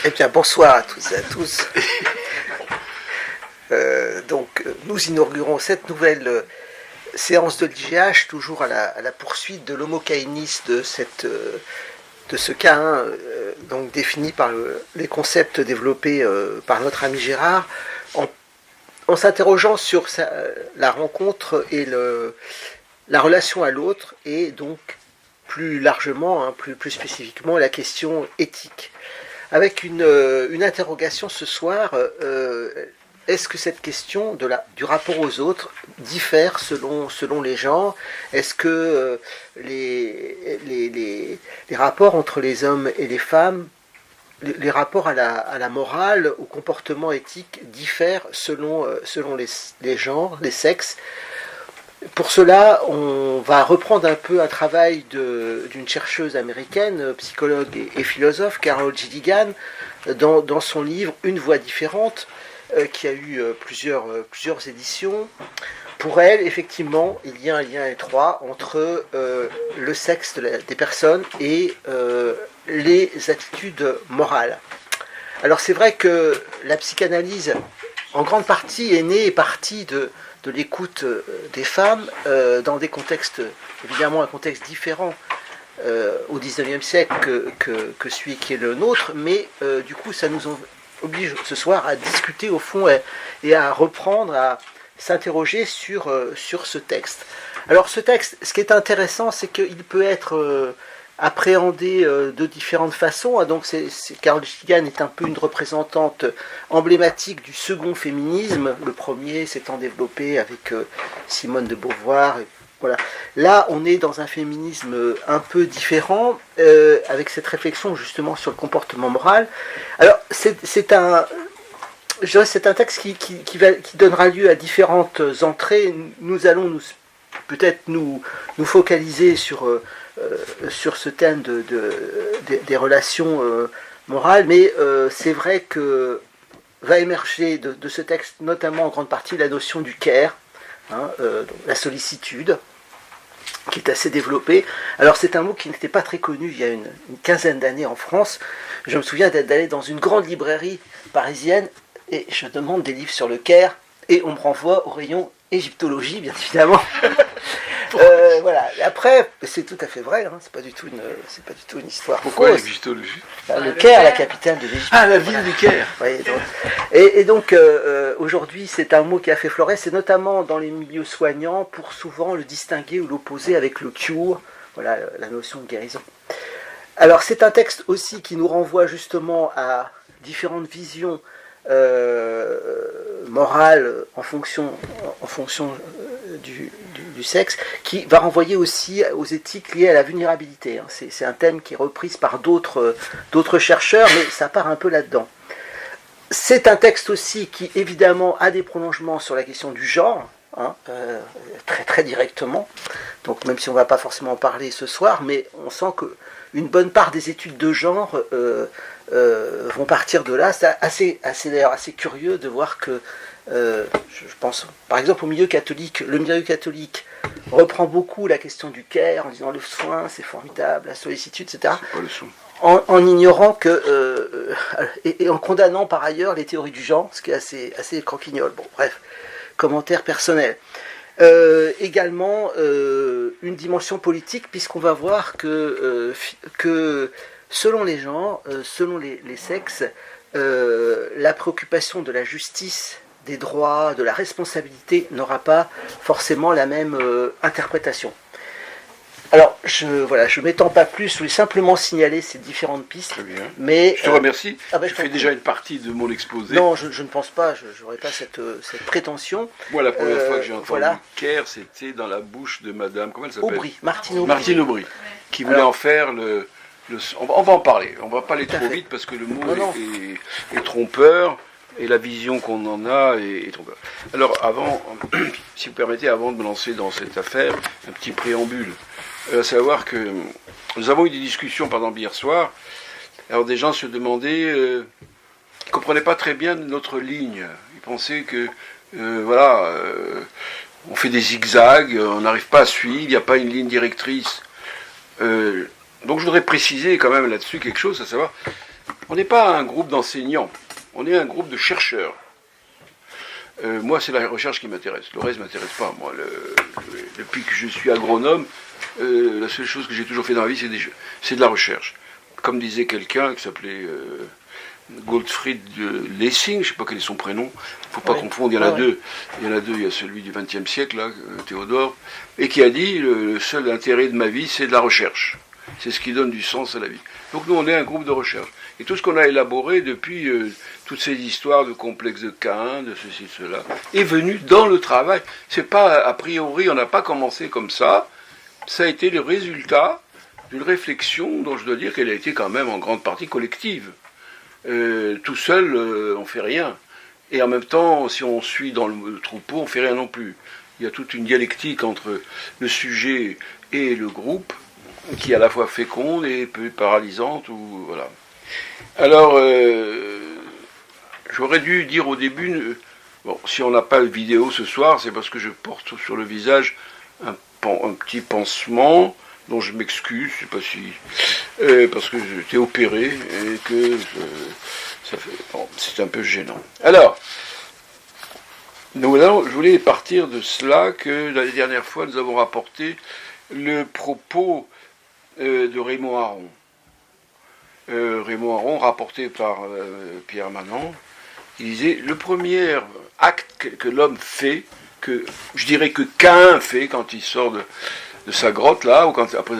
Eh bien, bonsoir à toutes et à tous. Nous inaugurons cette nouvelle séance de l'IGH, toujours à la poursuite de l'homo caenis de ce cas 1, donc défini par les concepts développés par notre ami Gérard, en s'interrogeant sur la rencontre et la relation à l'autre, et donc plus largement, plus spécifiquement, la question éthique. Avec une interrogation ce soir, est-ce que cette question du rapport aux autres diffère selon les genres? Est-ce que les rapports entre les hommes et les femmes, les rapports à la morale, au comportement éthique diffèrent selon les genres, les sexes? Pour cela, on va reprendre un peu un travail d'une chercheuse américaine, psychologue et philosophe, Carol Gilligan, dans son livre « Une voix différente », qui a eu plusieurs éditions. Pour elle, effectivement, il y a un lien étroit entre le sexe des personnes et les attitudes morales. Alors c'est vrai que la psychanalyse, en grande partie, est née et partie de l'écoute des femmes dans des contextes, évidemment un contexte différent au XIXe siècle que celui qui est le nôtre, mais du coup ça nous oblige ce soir à discuter au fond et à reprendre, à s'interroger sur ce texte. Alors ce texte, ce qui est intéressant, c'est qu'il peut être appréhendé de différentes façons. Donc Carol Gilligan est un peu une représentante emblématique du second féminisme, le premier s'étant développé avec Simone de Beauvoir. Voilà. Là, on est dans un féminisme un peu différent, avec cette réflexion justement sur le comportement moral. Alors, c'est un texte qui donnera lieu à différentes entrées. Nous allons peut-être nous focaliser sur ce thème des relations morales, mais c'est vrai que va émerger de ce texte, notamment en grande partie, la notion du care, la sollicitude, qui est assez développée. Alors c'est un mot qui n'était pas très connu il y a une quinzaine d'années en France. Je me souviens d'aller dans une grande librairie parisienne et je demande des livres sur le care et on me renvoie au rayon égyptologie, bien évidemment. Voilà. Après, c'est tout à fait vrai, c'est pas du tout une histoire. Pourquoi l'égyptologie? Le Caire, la capitale de l'Égypte. Ah, la ville du Caire. Et donc, aujourd'hui, c'est un mot qui a fait florer, c'est notamment dans les milieux soignants, pour souvent le distinguer ou l'opposer avec le cure, voilà, la notion de guérison. Alors, c'est un texte aussi qui nous renvoie justement à différentes visions morale en fonction du sexe, qui va renvoyer aussi aux éthiques liées à la vulnérabilité. C'est un thème qui est repris par d'autres chercheurs, mais ça part un peu là-dedans. C'est un texte aussi qui, évidemment, a des prolongements sur la question du genre, très très directement. Donc, même si on ne va pas forcément en parler ce soir, mais on sent qu'une bonne part des études de genre vont partir de là. C'est d'ailleurs assez curieux de voir que, je pense, par exemple, au milieu catholique, le milieu catholique reprend beaucoup la question du care en disant le soin, c'est formidable, la sollicitude, etc. En ignorant et en condamnant par ailleurs les théories du genre, ce qui est assez croquignol. Bon, bref, commentaire personnel. Également une dimension politique, puisqu'on va voir que selon les genres, selon les sexes, la préoccupation de la justice, des droits, de la responsabilité n'aura pas forcément la même interprétation. Alors, je ne m'étends pas plus, je voulais simplement signaler ces différentes pistes. Très bien. Mais, je te remercie. Je fais déjà une partie de mon exposé. Non, je ne pense pas, je n'aurai pas cette prétention. Moi, la première fois que j'ai entendu care, c'était dans la bouche de madame, comment elle s'appelle? Aubry, Martine Aubry, qui voulait en faire on va en parler, on va pas aller trop vite parce que le mot est trompeur. Et la vision qu'on en a est trompeur. Alors, si vous permettez, avant de me lancer dans cette affaire, un petit préambule. À savoir que nous avons eu des discussions, par exemple, hier soir. Alors, des gens se demandaient, ils ne comprenaient pas très bien notre ligne. Ils pensaient que, on fait des zigzags, on n'arrive pas à suivre, il n'y a pas une ligne directrice. Donc, je voudrais préciser quand même là-dessus quelque chose, à savoir, On n'est pas un groupe d'enseignants, on est un groupe de chercheurs. Moi, c'est la recherche qui m'intéresse. Le reste ne m'intéresse pas. Moi, depuis que je suis agronome, la seule chose que j'ai toujours fait dans la vie, c'est de la recherche. Comme disait quelqu'un qui s'appelait Gottfried Lessing, je ne sais pas quel est son prénom, il ne faut pas confondre, il y en a deux. Il y en a deux, il y a celui du XXe siècle, là, Théodore, et qui a dit, le seul intérêt de ma vie, c'est de la recherche. C'est ce qui donne du sens à la vie. Donc nous, on est un groupe de recherche. Et tout ce qu'on a élaboré depuis toutes ces histoires de complexes de Caïn, de ceci, de cela, est venu dans le travail. C'est pas, a priori, on n'a pas commencé comme ça. Ça a été le résultat d'une réflexion dont je dois dire qu'elle a été quand même en grande partie collective. Tout seul, on fait rien. Et en même temps, si on suit dans le troupeau, on fait rien non plus. Il y a toute une dialectique entre le sujet et le groupe, qui est à la fois féconde et peu paralysante, ou voilà. Alors, j'aurais dû dire au début, bon, si on n'a pas de vidéo ce soir, c'est parce que je porte sur le visage un petit pansement, dont je m'excuse, je sais pas si, parce que j'étais opéré et que c'est un peu gênant. Alors, je voulais partir de cela que la dernière fois nous avons rapporté le propos de Raymond Aron. Raymond Aron, rapporté par Pierre Manant, il disait le premier acte que l'homme fait, que je dirais que Caïn fait quand il sort de sa grotte là, ou quand après,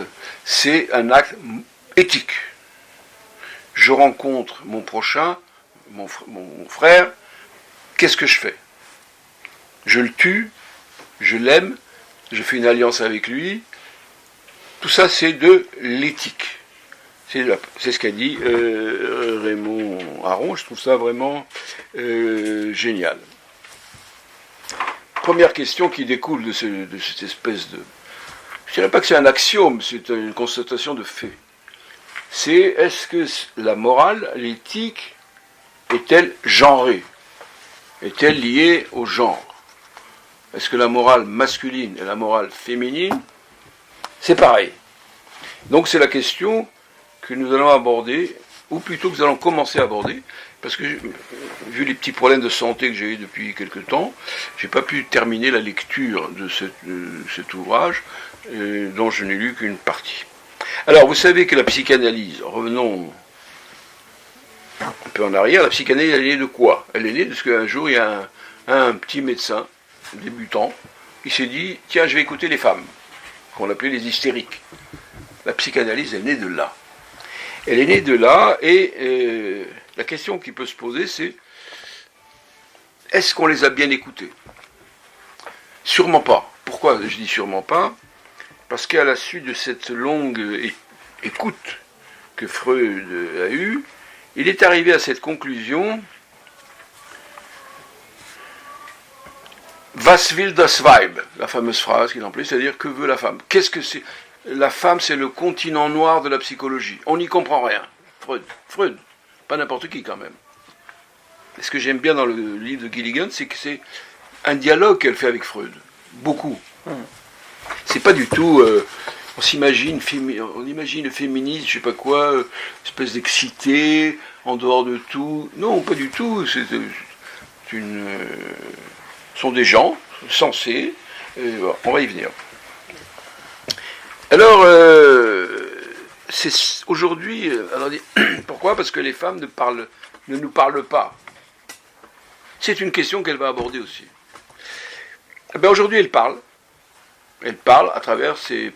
c'est un acte éthique. Je rencontre mon prochain, mon frère, qu'est-ce que je fais? Je le tue, je l'aime, je fais une alliance avec lui. Tout ça, c'est de l'éthique. C'est ce qu'a dit Raymond Aron. Je trouve ça vraiment génial. Première question qui découle de cette espèce de... Je ne dirais pas que c'est un axiome, c'est une constatation de fait. C'est, est-ce que la morale, l'éthique, est-elle genrée? Est-elle liée au genre? Est-ce que la morale masculine et la morale féminine, c'est pareil? Donc c'est la question que nous allons aborder, ou plutôt que nous allons commencer à aborder, parce que vu les petits problèmes de santé que j'ai eu depuis quelque temps, je n'ai pas pu terminer la lecture de cet ouvrage, dont je n'ai lu qu'une partie. Alors vous savez que la psychanalyse, revenons un peu en arrière, la psychanalyse elle est née de quoi? Elle est née de ce qu'un jour il y a un petit médecin débutant, il s'est dit, tiens je vais écouter les femmes, qu'on appelait les hystériques. La psychanalyse est née de là. Elle est née de là, et la question qui peut se poser, c'est est-ce qu'on les a bien écoutées? Sûrement pas. Pourquoi je dis sûrement pas? Parce qu'à la suite de cette longue écoute que Freud a eue, il est arrivé à cette conclusion: Was will das Weib? La fameuse phrase qu'il emploie, c'est-à-dire que veut la femme? Qu'est-ce que c'est? La femme, c'est le continent noir de la psychologie. On n'y comprend rien. Freud, pas n'importe qui quand même. Et ce que j'aime bien dans le livre de Gilligan, c'est que c'est un dialogue qu'elle fait avec Freud. Beaucoup. C'est pas du tout... on imagine le féminisme, je sais pas quoi, espèce d'excité, en dehors de tout. Non, pas du tout. Ce sont des gens sensés. On va y venir. Alors, c'est aujourd'hui... pourquoi? Parce que les femmes ne nous parlent pas. C'est une question qu'elle va aborder aussi. Aujourd'hui, elle parle. Elle parle à travers ces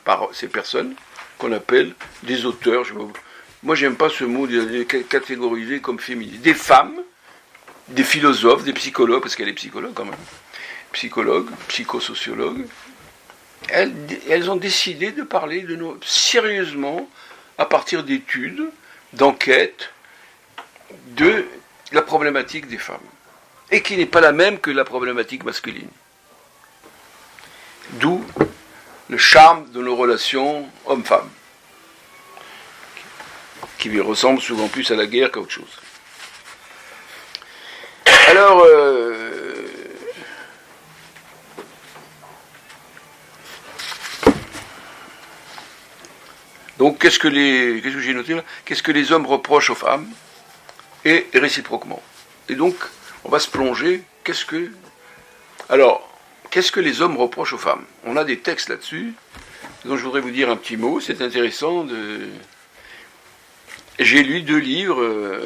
personnes qu'on appelle des auteurs. Moi, j'aime pas ce mot catégorisé comme féministe. Des femmes, des philosophes, des psychologues, parce qu'elle est psychologue quand même. Psychologues, psychosociologues. Elles ont décidé de parler de nous sérieusement à partir d'études, d'enquêtes, de la problématique des femmes. Et qui n'est pas la même que la problématique masculine. D'où le charme de nos relations hommes-femmes, qui ressemblent souvent plus à la guerre qu'à autre chose. Alors, donc, qu'est-ce que j'ai noté là? Qu'est-ce que les hommes reprochent aux femmes? et réciproquement. Et donc, on va se plonger. Qu'est-ce que les hommes reprochent aux femmes? On a des textes là-dessus, dont je voudrais vous dire un petit mot. C'est intéressant. J'ai lu 2 livres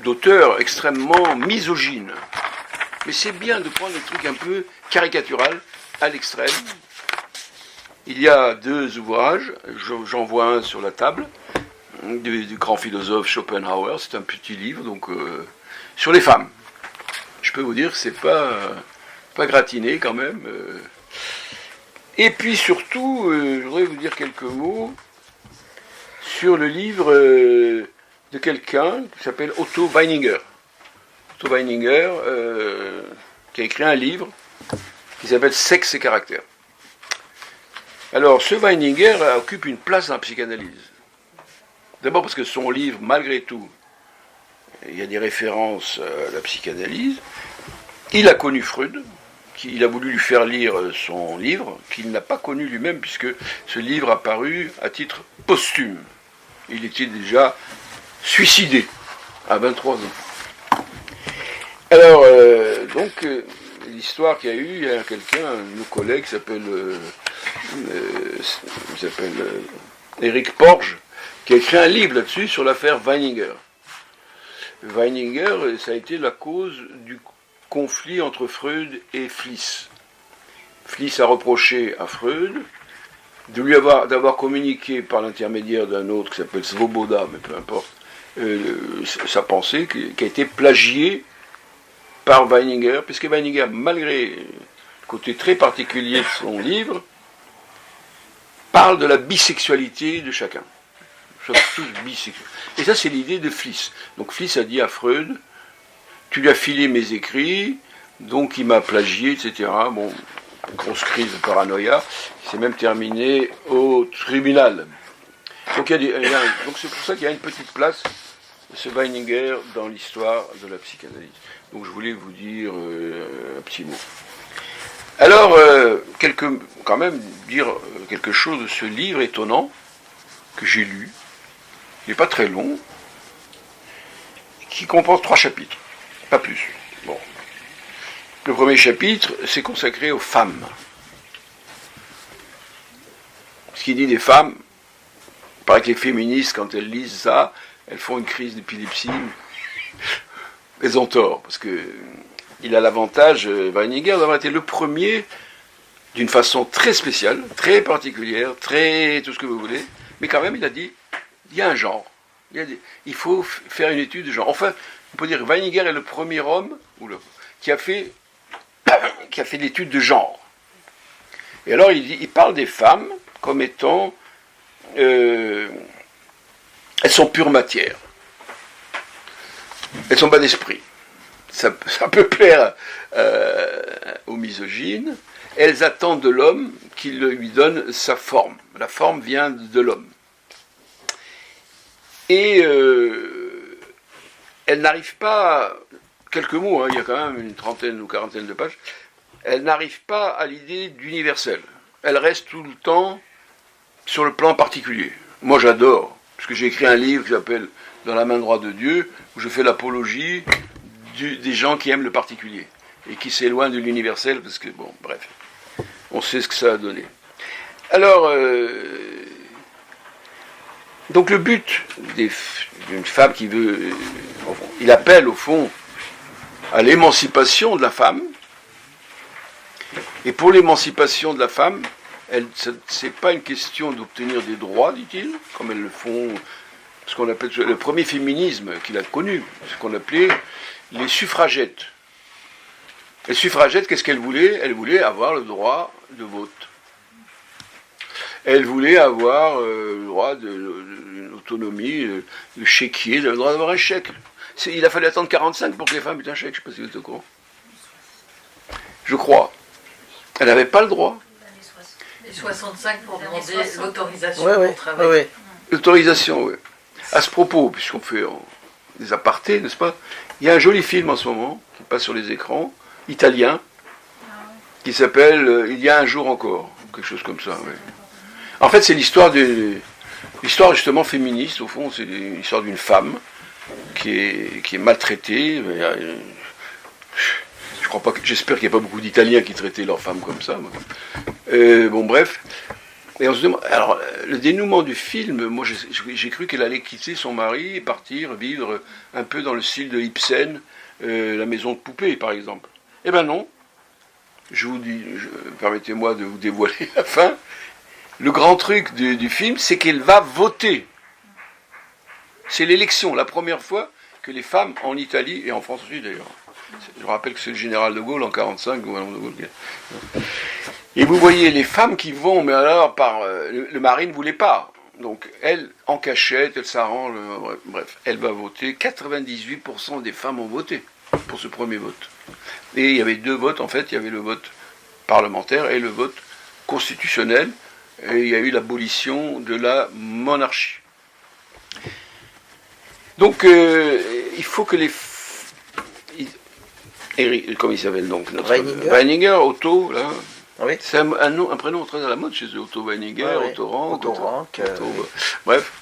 d'auteurs extrêmement misogynes. Mais c'est bien de prendre des trucs un peu caricatural à l'extrême. Il y a 2 ouvrages, j'en vois un sur la table, du grand philosophe Schopenhauer. C'est un petit livre donc sur les femmes. Je peux vous dire que c'est pas gratiné quand même. Et puis surtout, je voudrais vous dire quelques mots sur le livre de quelqu'un qui s'appelle Otto Weininger. Otto Weininger, qui a écrit un livre qui s'appelle Sexe et caractère. Alors, ce Weininger occupe une place dans la psychanalyse. D'abord parce que son livre, malgré tout, il y a des références à la psychanalyse. Il a connu Freud, il a voulu lui faire lire son livre, qu'il n'a pas connu lui-même, puisque ce livre a paru à titre posthume. Il était déjà suicidé à 23 ans. Alors, l'histoire qu'il y a eu, il y a quelqu'un, un de nos collègues, qui s'appelle Éric Porges, qui a écrit un livre là-dessus sur l'affaire Weininger. Weininger, ça a été la cause du conflit entre Freud et Fliess. Fliess a reproché à Freud d'avoir communiqué par l'intermédiaire d'un autre qui s'appelle Svoboda, mais peu importe, sa pensée qui a été plagiée par Weininger, puisque Weininger, malgré le côté très particulier de son livre, parle de la bisexualité de chacun. Nous sommes tous bisexuels. Et ça, c'est l'idée de Fliess. Donc Fliess a dit à Freud, tu lui as filé mes écrits, donc il m'a plagié, etc. Bon, grosse crise de paranoïa, qui s'est même terminée au tribunal. Donc, donc c'est pour ça qu'il y a une petite place de ce Weininger dans l'histoire de la psychanalyse. Donc je voulais vous dire un petit mot. Alors, quand même dire quelque chose de ce livre étonnant que j'ai lu. Il n'est pas très long, qui comporte 3 chapitres, pas plus. Bon. Le premier chapitre, c'est consacré aux femmes. Ce qu'il dit des femmes, il paraît que les féministes, quand elles lisent ça, elles font une crise d'épilepsie. Elles ont tort, parce que il a l'avantage, Weininger, d'avoir été le premier, d'une façon très spéciale, très particulière, très tout ce que vous voulez, mais quand même il a dit, il y a un genre, il faut faire une étude de genre. Enfin, on peut dire que Weininger est le premier homme qui a fait l'étude de genre. Et alors il parle des femmes comme étant, elles sont pure matière, elles sont bas d'esprit. Ça peut plaire aux misogynes. Elles attendent de l'homme qu'il lui donne sa forme. La forme vient de l'homme. Et elles n'arrivent pas, quelques mots, hein, il y a quand même une 30aine ou 40aine de pages, elles n'arrivent pas à l'idée d'universel. Elles restent tout le temps sur le plan particulier. Moi j'adore, parce que j'ai écrit un livre qui s'appelle « Dans la main droite de Dieu », où je fais l'apologie des gens qui aiment le particulier et qui s'éloignent de l'universel, parce que, bon, bref, on sait ce que ça a donné. Alors, donc le but d'une femme qui veut, il appelle au fond à l'émancipation de la femme, et pour l'émancipation de la femme, c'est pas une question d'obtenir des droits, dit-il, comme elles le font, ce qu'on appelle le premier féminisme qu'il a connu, ce qu'on appelait les suffragettes. Les suffragettes, qu'est-ce qu'elles voulaient? Elles voulaient avoir le droit de vote. Elles voulaient avoir le droit de l'autonomie, le chéquier, le droit d'avoir un chèque. Il a fallu attendre 45 pour que les femmes aient un chèque, je ne sais pas si vous êtes au courant. Je crois. Elles n'avaient pas le droit. Les 65 pour demander l'autorisation pour travailler. Ouais. L'autorisation, oui. À ce propos, puisqu'on fait des apartés, n'est-ce pas? Il y a un joli film en ce moment, qui passe sur les écrans, italien, qui s'appelle « Il y a un jour encore », quelque chose comme ça, oui. En fait, c'est l'histoire justement féministe, au fond, c'est l'histoire d'une femme qui est maltraitée. Je crois pas j'espère qu'il n'y a pas beaucoup d'Italiens qui traitaient leurs femmes comme ça. Bon, bref. Et on se demande, alors, le dénouement du film, moi j'ai cru qu'elle allait quitter son mari et partir vivre un peu dans le style de Ibsen, la maison de poupée par exemple. Eh ben non, je vous dis, permettez-moi de vous dévoiler la fin. Le grand truc du film, c'est qu'elle va voter. C'est l'élection, la première fois que les femmes en Italie, et en France aussi d'ailleurs, je rappelle que c'est le général de Gaulle en 1945, le gouvernement de Gaulle. Et vous voyez les femmes qui vont, mais alors le mari ne voulait pas. Donc elle, en cachette, elle s'arrange, bref, elle va voter. 98% des femmes ont voté pour ce premier vote. Et il y avait deux votes, en fait, il y avait le vote parlementaire et le vote constitutionnel. Et il y a eu l'abolition de la monarchie. Donc il faut que comment il s'appelle donc Weininger, Otto, là. Oui. C'est un prénom très à la mode chez eux, Otto Weininger, oui. Otto Rank. Oui. Bref.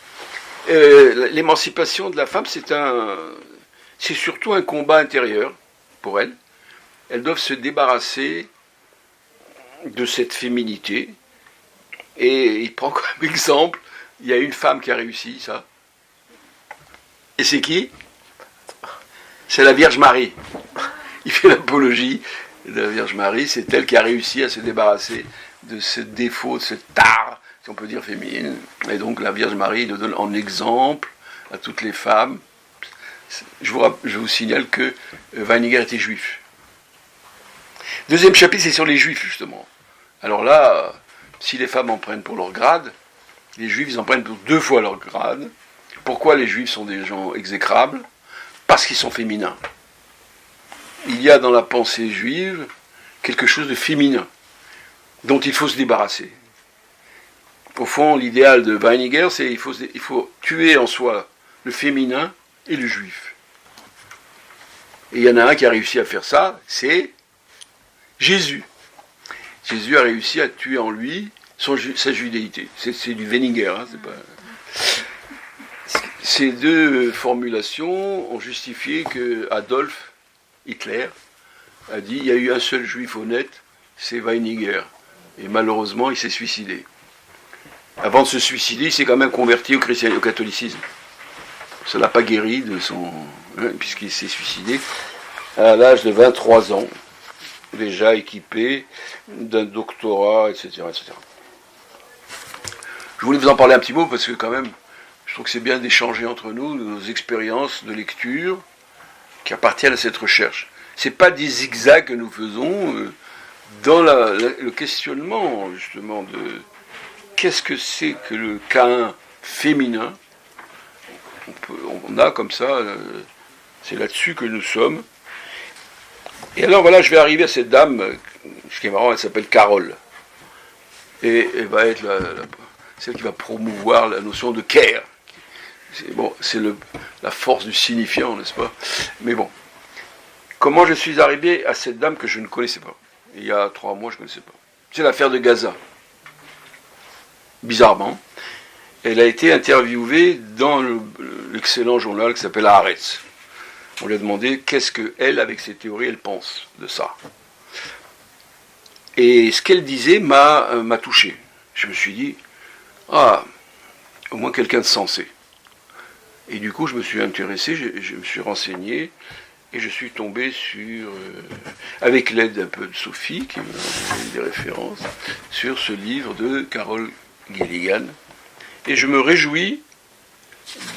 L'émancipation de la femme, c'est surtout un combat intérieur pour elles. Elles doivent se débarrasser de cette féminité. Et il prend comme exemple, il y a une femme qui a réussi ça. Et c'est qui ? C'est la Vierge Marie. Il fait l'apologie de la Vierge Marie, c'est elle qui a réussi à se débarrasser de ce défaut, de ce tare, si on peut dire féminine. Et donc la Vierge Marie le donne en exemple à toutes les femmes. Je vous signale que Weininger était juif. Deuxième chapitre, c'est sur les juifs, justement. Alors là, si les femmes en prennent pour leur grade, les juifs, ils en prennent pour 2 fois leur grade. Pourquoi les juifs sont des gens exécrables ? Parce qu'ils sont féminins. Il y a dans la pensée juive quelque chose de féminin dont il faut se débarrasser. Au fond, l'idéal de Weininger, c'est qu'il faut tuer en soi le féminin et le juif. Et il y en a un qui a réussi à faire ça, c'est Jésus. Jésus a réussi à tuer en lui sa judéité. C'est du Weininger, hein, c'est pas... Ces deux formulations ont justifié que Adolf Hitler a dit il y a eu un seul juif honnête, c'est Weininger. Et malheureusement, il s'est suicidé. Avant de se suicider, il s'est quand même converti au catholicisme. Ça ne l'a pas guéri de puisqu'il s'est suicidé à l'âge de 23 ans, déjà équipé d'un doctorat, etc., etc. Je voulais vous en parler un petit mot parce que quand même, je trouve que c'est bien d'échanger entre nous nos expériences de lecture qui appartiennent à cette recherche. Ce n'est pas des zigzags que nous faisons dans le questionnement, justement, de qu'est-ce que c'est que le Caïn féminin. On a comme ça, c'est là-dessus que nous sommes. Et alors voilà, je vais arriver à cette dame, ce qui est marrant, elle s'appelle Carole. Et elle va être celle qui va promouvoir la notion de care. C'est la force du signifiant, n'est-ce pas ? Mais bon, comment je suis arrivé à cette dame que je ne connaissais pas ? Il y a 3 mois, je ne connaissais pas. C'est l'affaire de Gaza. Bizarrement, elle a été interviewée dans l'excellent journal qui s'appelle Haaretz. On lui a demandé qu'est-ce qu'elle, avec ses théories, elle pense de ça. Et ce qu'elle disait m'a touché. Je me suis dit, au moins quelqu'un de sensé. Et du coup, je me suis intéressé, je me suis renseigné, et je suis tombé sur, avec l'aide un peu de Sophie, qui m'a donné des références, sur ce livre de Carole Gilligan. Et je me réjouis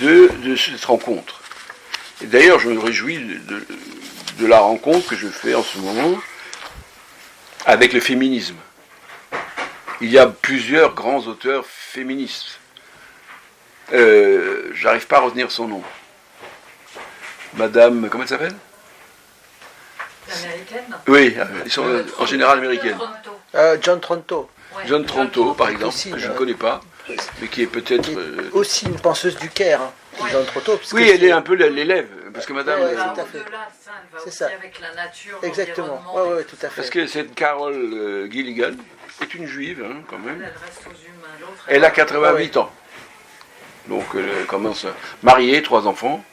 de cette rencontre. Et d'ailleurs, je me réjouis de la rencontre que je fais en ce moment avec le féminisme. Il y a plusieurs grands auteurs féministes. J'arrive pas à retenir son nom. Madame, comment elle s'appelle ? Américaine ? Oui, ils sont en général américaines. John Tronto. Ouais. John Tronto, par exemple, aussi, que je ne connais pas, mais qui est peut-être... aussi une penseuse du Caire, hein, Ouais. John Tronto. Oui, elle est un peu l'élève, parce que madame... Ouais, Bah, tout à fait. au-delà de ça, elle va C'est aussi ça. avec la nature, Exactement, l'environnement. ouais, tout à fait. Parce que cette Carole Gilligan est une juive, hein, quand même. Elle reste aux humains. L'autre, Elle a 88 ans. Donc elle commence à marier, 3 enfants.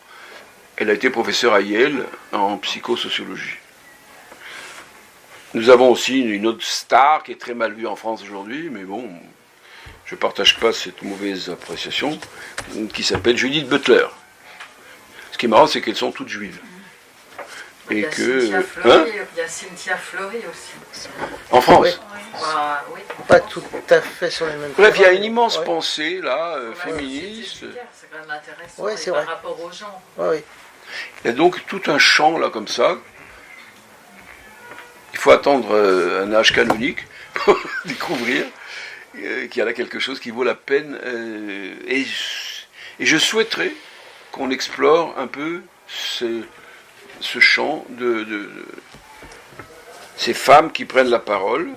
Elle a été professeure à Yale en psychosociologie. Nous avons aussi une autre star qui est très mal vue en France aujourd'hui, mais bon, je ne partage pas cette mauvaise appréciation, qui s'appelle Judith Butler. Ce qui est marrant, c'est qu'elles sont toutes juives. Et il y a Cynthia Fleury aussi. En France. Oui. Pas tout à fait sur les mêmes. Bref, il y a une immense pensée là, féministe. C'est quand même intéressant c'est vrai. par rapport aux gens. Oui. Il y a donc tout un champ là comme ça. Il faut attendre un âge canonique pour découvrir qu'il y a là quelque chose qui vaut la peine. Et je souhaiterais qu'on explore un peu ce champ de ces femmes qui prennent la parole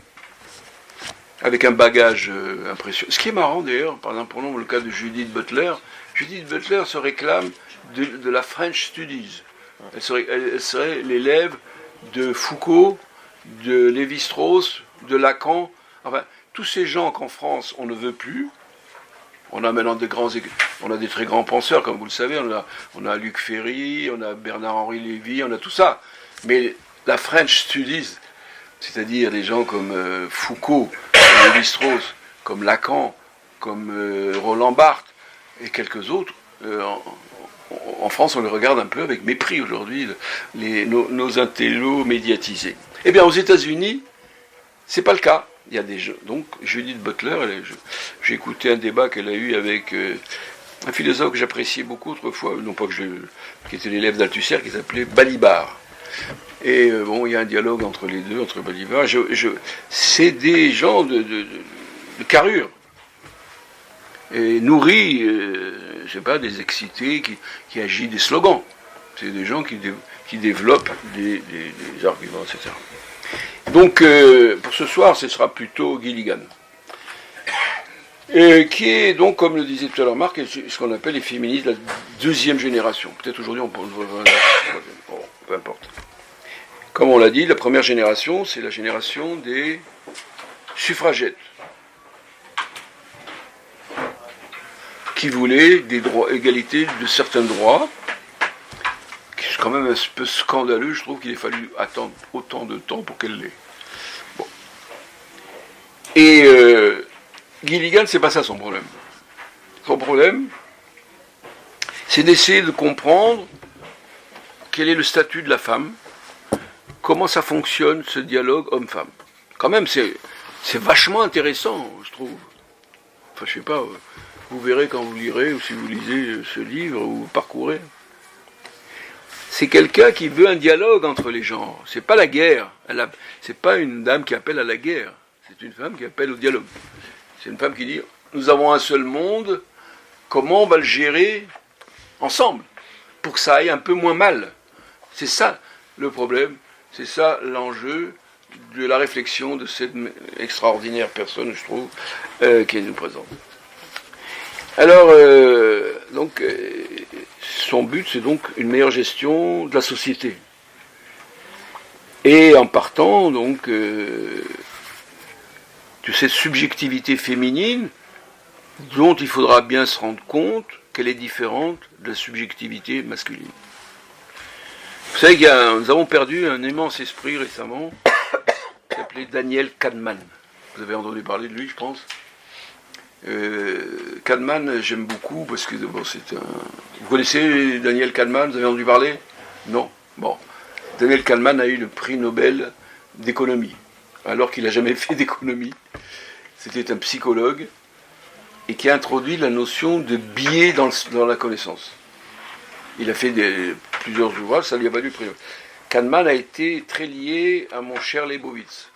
avec un bagage impressionnant. Ce qui est marrant d'ailleurs, par exemple, prenons le cas de Judith Butler. Judith Butler se réclame de la French Studies. Elle serait l'élève de Foucault, de Lévi-Strauss, de Lacan, enfin, tous ces gens qu'en France on ne veut plus. On a maintenant on a des très grands penseurs, comme vous le savez, on a Luc Ferry, on a Bernard-Henri Lévy, on a tout ça. Mais la French Studies, c'est-à-dire des gens comme Foucault, comme Lévi-Strauss, comme Lacan, comme Roland Barthes et quelques autres, en France on les regarde un peu avec mépris aujourd'hui, nos intellos médiatisés. Eh bien aux États-Unis, c'est pas le cas. Il y a des gens. Donc Judith Butler, j'ai écouté un débat qu'elle a eu avec un philosophe que j'appréciais beaucoup autrefois, non pas qui était l'élève d'Althusser, qui s'appelait Balibar. Et il y a un dialogue entre les deux, entre Balibar. C'est des gens de carrure. Et nourris, je sais pas, des excités qui agitent des slogans. C'est des gens qui développent des arguments, etc. Donc, pour ce soir, ce sera plutôt Gilligan. Qui est donc, comme le disait tout à l'heure Marc, ce qu'on appelle les féministes de la deuxième génération. Peut-être aujourd'hui on peut voir la troisième. Bon, peu importe. Comme on l'a dit, la première génération, c'est la génération des suffragettes. Qui voulaient des droits, égalité de certains droits. C'est quand même un peu scandaleux, je trouve qu'il ait fallu attendre autant de temps pour qu'elle l'ait. Bon. Et Gilligan, c'est pas ça son problème. Son problème, c'est d'essayer de comprendre quel est le statut de la femme, comment ça fonctionne ce dialogue homme-femme. Quand même, c'est vachement intéressant, je trouve. Enfin, je sais pas, vous verrez quand vous lirez, ou si vous lisez ce livre, ou vous parcourez. C'est quelqu'un qui veut un dialogue entre les genres. C'est pas la guerre. C'est pas une dame qui appelle à la guerre. C'est une femme qui appelle au dialogue. C'est une femme qui dit, nous avons un seul monde, comment on va le gérer ensemble, pour que ça aille un peu moins mal. C'est ça le problème, c'est ça l'enjeu de la réflexion de cette extraordinaire personne, je trouve, qui nous présente. Alors, son but, c'est donc une meilleure gestion de la société. Et en partant, donc, de cette subjectivité féminine, dont il faudra bien se rendre compte qu'elle est différente de la subjectivité masculine. Vous savez nous avons perdu un immense esprit récemment, qui s'appelait Daniel Kahneman. Vous avez entendu parler de lui, je pense. Kahneman, j'aime beaucoup parce que c'est un. Vous connaissez Daniel Kahneman? Vous avez entendu parler? Non. Bon. Daniel Kahneman a eu le prix Nobel d'économie, alors qu'il n'a jamais fait d'économie. C'était un psychologue et qui a introduit la notion de biais dans la connaissance. Il a fait plusieurs ouvrages, ça lui a valu le prix. Kahneman a été très lié à mon cher Leibowitz.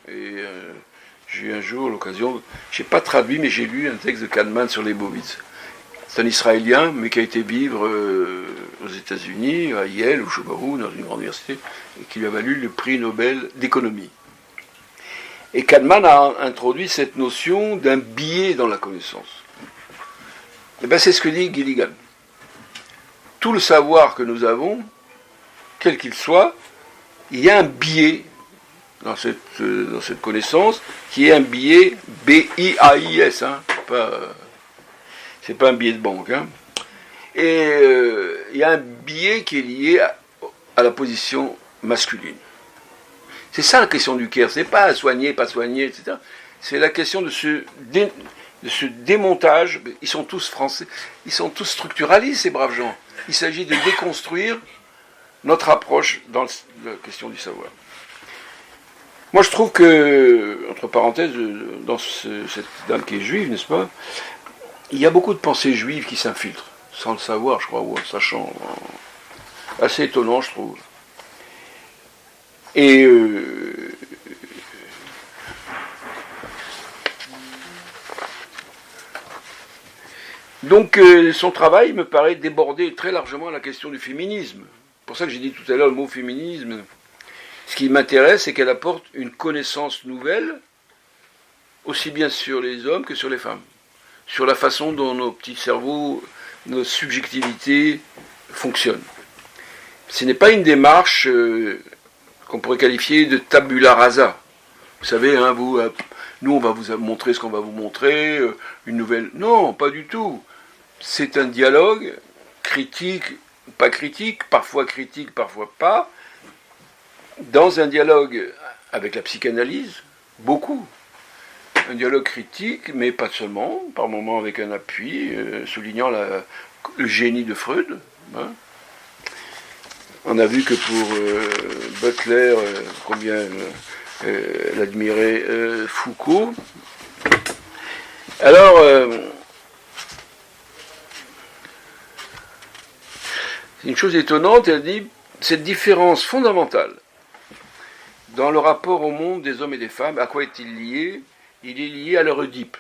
Et j'ai eu un jour l'occasion, je n'ai pas traduit, mais j'ai lu un texte de Kahneman sur Leibowitz. C'est un Israélien, mais qui a été vivre aux États-Unis, à Yale, ou je ne sais pas où, dans une grande université, et qui lui a valu le prix Nobel d'économie. Et Kahneman a introduit cette notion d'un biais dans la connaissance. Et bien c'est ce que dit Gilligan. Tout le savoir que nous avons, quel qu'il soit, il y a un biais dans cette connaissance, qui est un biais B-I-A-I-S, hein, c'est pas un billet de banque. Hein. Et il y a un biais qui est lié à la position masculine. C'est ça la question du care, c'est pas soigner, pas soigner, etc. C'est la question de ce démontage. Ils sont tous français, ils sont tous structuralistes, ces braves gens. Il s'agit de déconstruire notre approche dans la question du savoir. Moi, je trouve que, entre parenthèses, dans cette dame qui est juive, n'est-ce pas, il y a beaucoup de pensées juives qui s'infiltrent, sans le savoir, je crois, ou en sachant. Assez étonnant, je trouve. Et donc, son travail me paraît déborder très largement la question du féminisme. C'est pour ça que j'ai dit tout à l'heure le mot féminisme. Ce qui m'intéresse, c'est qu'elle apporte une connaissance nouvelle, aussi bien sur les hommes que sur les femmes. Sur la façon dont nos petits cerveaux, nos subjectivités fonctionnent. Ce n'est pas une démarche qu'on pourrait qualifier de tabula rasa. Vous savez, hein, nous on va vous montrer ce qu'on va vous montrer, une nouvelle... Non, pas du tout. C'est un dialogue critique, parfois pas, dans un dialogue avec la psychanalyse, beaucoup. Un dialogue critique, mais pas seulement, par moments avec un appui, soulignant le génie de Freud. Hein. On a vu que pour Butler, combien elle admirait Foucault. Alors, une chose étonnante, elle dit, cette différence fondamentale dans le rapport au monde des hommes et des femmes, à quoi est-il lié? Il est lié à leur Oedipe.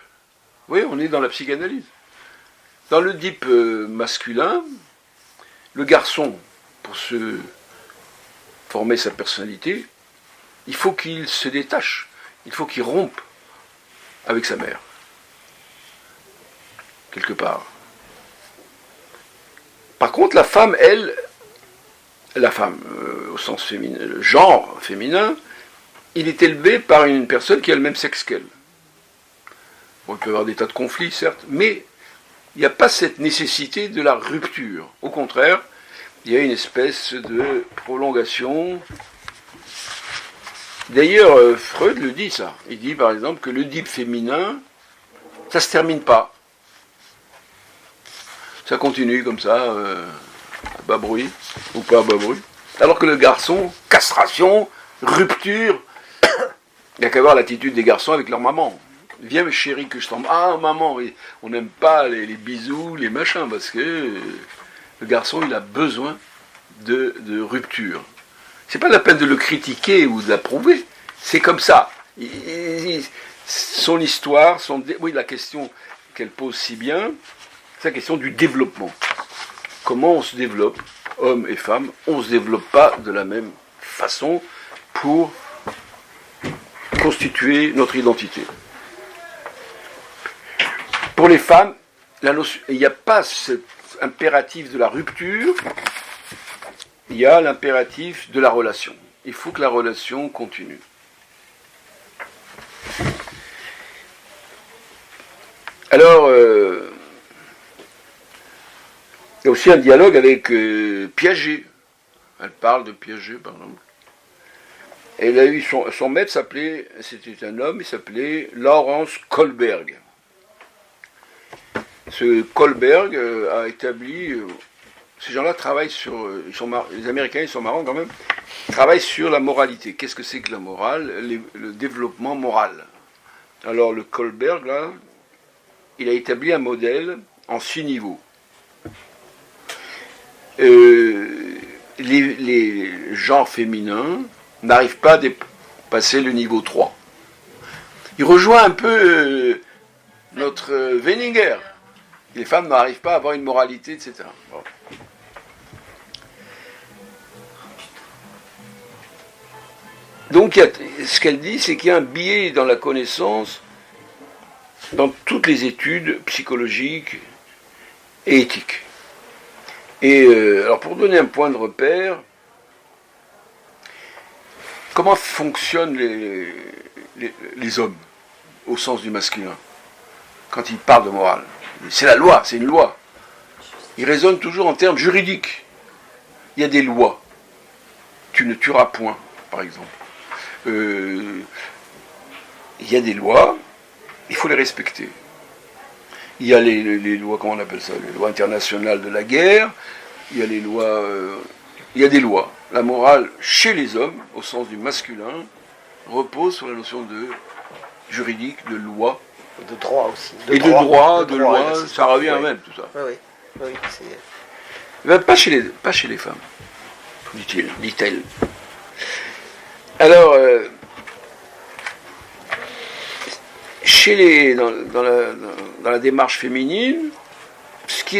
Oui, on est dans la psychanalyse. Dans l'Oedipe masculin, le garçon, pour se former sa personnalité, il faut qu'il se détache, il faut qu'il rompe avec sa mère, quelque part. Par contre, la femme, elle, au sens féminin, le genre féminin, il est élevé par une personne qui a le même sexe qu'elle. Bon, il peut y avoir des tas de conflits, certes, mais il n'y a pas cette nécessité de la rupture. Au contraire, il y a une espèce de prolongation. D'ailleurs, Freud le dit, ça. Il dit, par exemple, que l'Oedipe féminin, ça ne se termine pas. Ça continue comme ça, à bas bruit, ou pas à bas bruit. Alors que le garçon, castration, rupture, il n'y a qu'à voir l'attitude des garçons avec leur maman. Viens, mes chéris, que je t'embrasse. Ah, maman, on n'aime pas les bisous, les machins, parce que le garçon, il a besoin de rupture. C'est pas la peine de le critiquer ou de l'approuver. C'est comme ça. Son histoire, oui, la question qu'elle pose si bien, c'est la question du développement. Comment on se développe, hommes et femmes, on ne se développe pas de la même façon pour constituer notre identité. Pour les femmes, il n'y a pas cet impératif de la rupture, il y a l'impératif de la relation. Il faut que la relation continue. Alors, il y a aussi un dialogue avec Piaget. Elle parle de Piaget, par exemple. Elle a eu son maître c'était un homme, il s'appelait Lawrence Kohlberg. Ce Kohlberg a établi, ces gens-là travaillent sur, les Américains, ils sont marrants quand même, travaillent sur la moralité. Qu'est-ce que c'est que la morale? Le développement moral. Alors le Kohlberg, là, il a établi un modèle en 6 niveaux. Les genres féminins n'arrivent pas à dépasser le niveau 3. Il rejoint un peu notre Weininger. Les femmes n'arrivent pas à avoir une moralité, etc. Bon. Donc, ce qu'elle dit, c'est qu'il y a un biais dans la connaissance, dans toutes les études psychologiques et éthiques. Et alors, pour donner un point de repère, comment fonctionnent les hommes, au sens du masculin, quand ils parlent de morale? C'est la loi, c'est une loi. il raisonne toujours en termes juridiques. Il y a des lois. Tu ne tueras point, par exemple. Il y a des lois, il faut les respecter. Il y a les lois, comment on appelle ça, les lois internationales de la guerre, il y a les lois, il y a des lois. La morale, chez les hommes, au sens du masculin, repose sur la notion de juridique, de loi. De droit aussi. De droit, loi, ça revient à même, tout ça. Oui, Pas chez les femmes, dit-elle. Alors, dans la démarche féminine, ce qui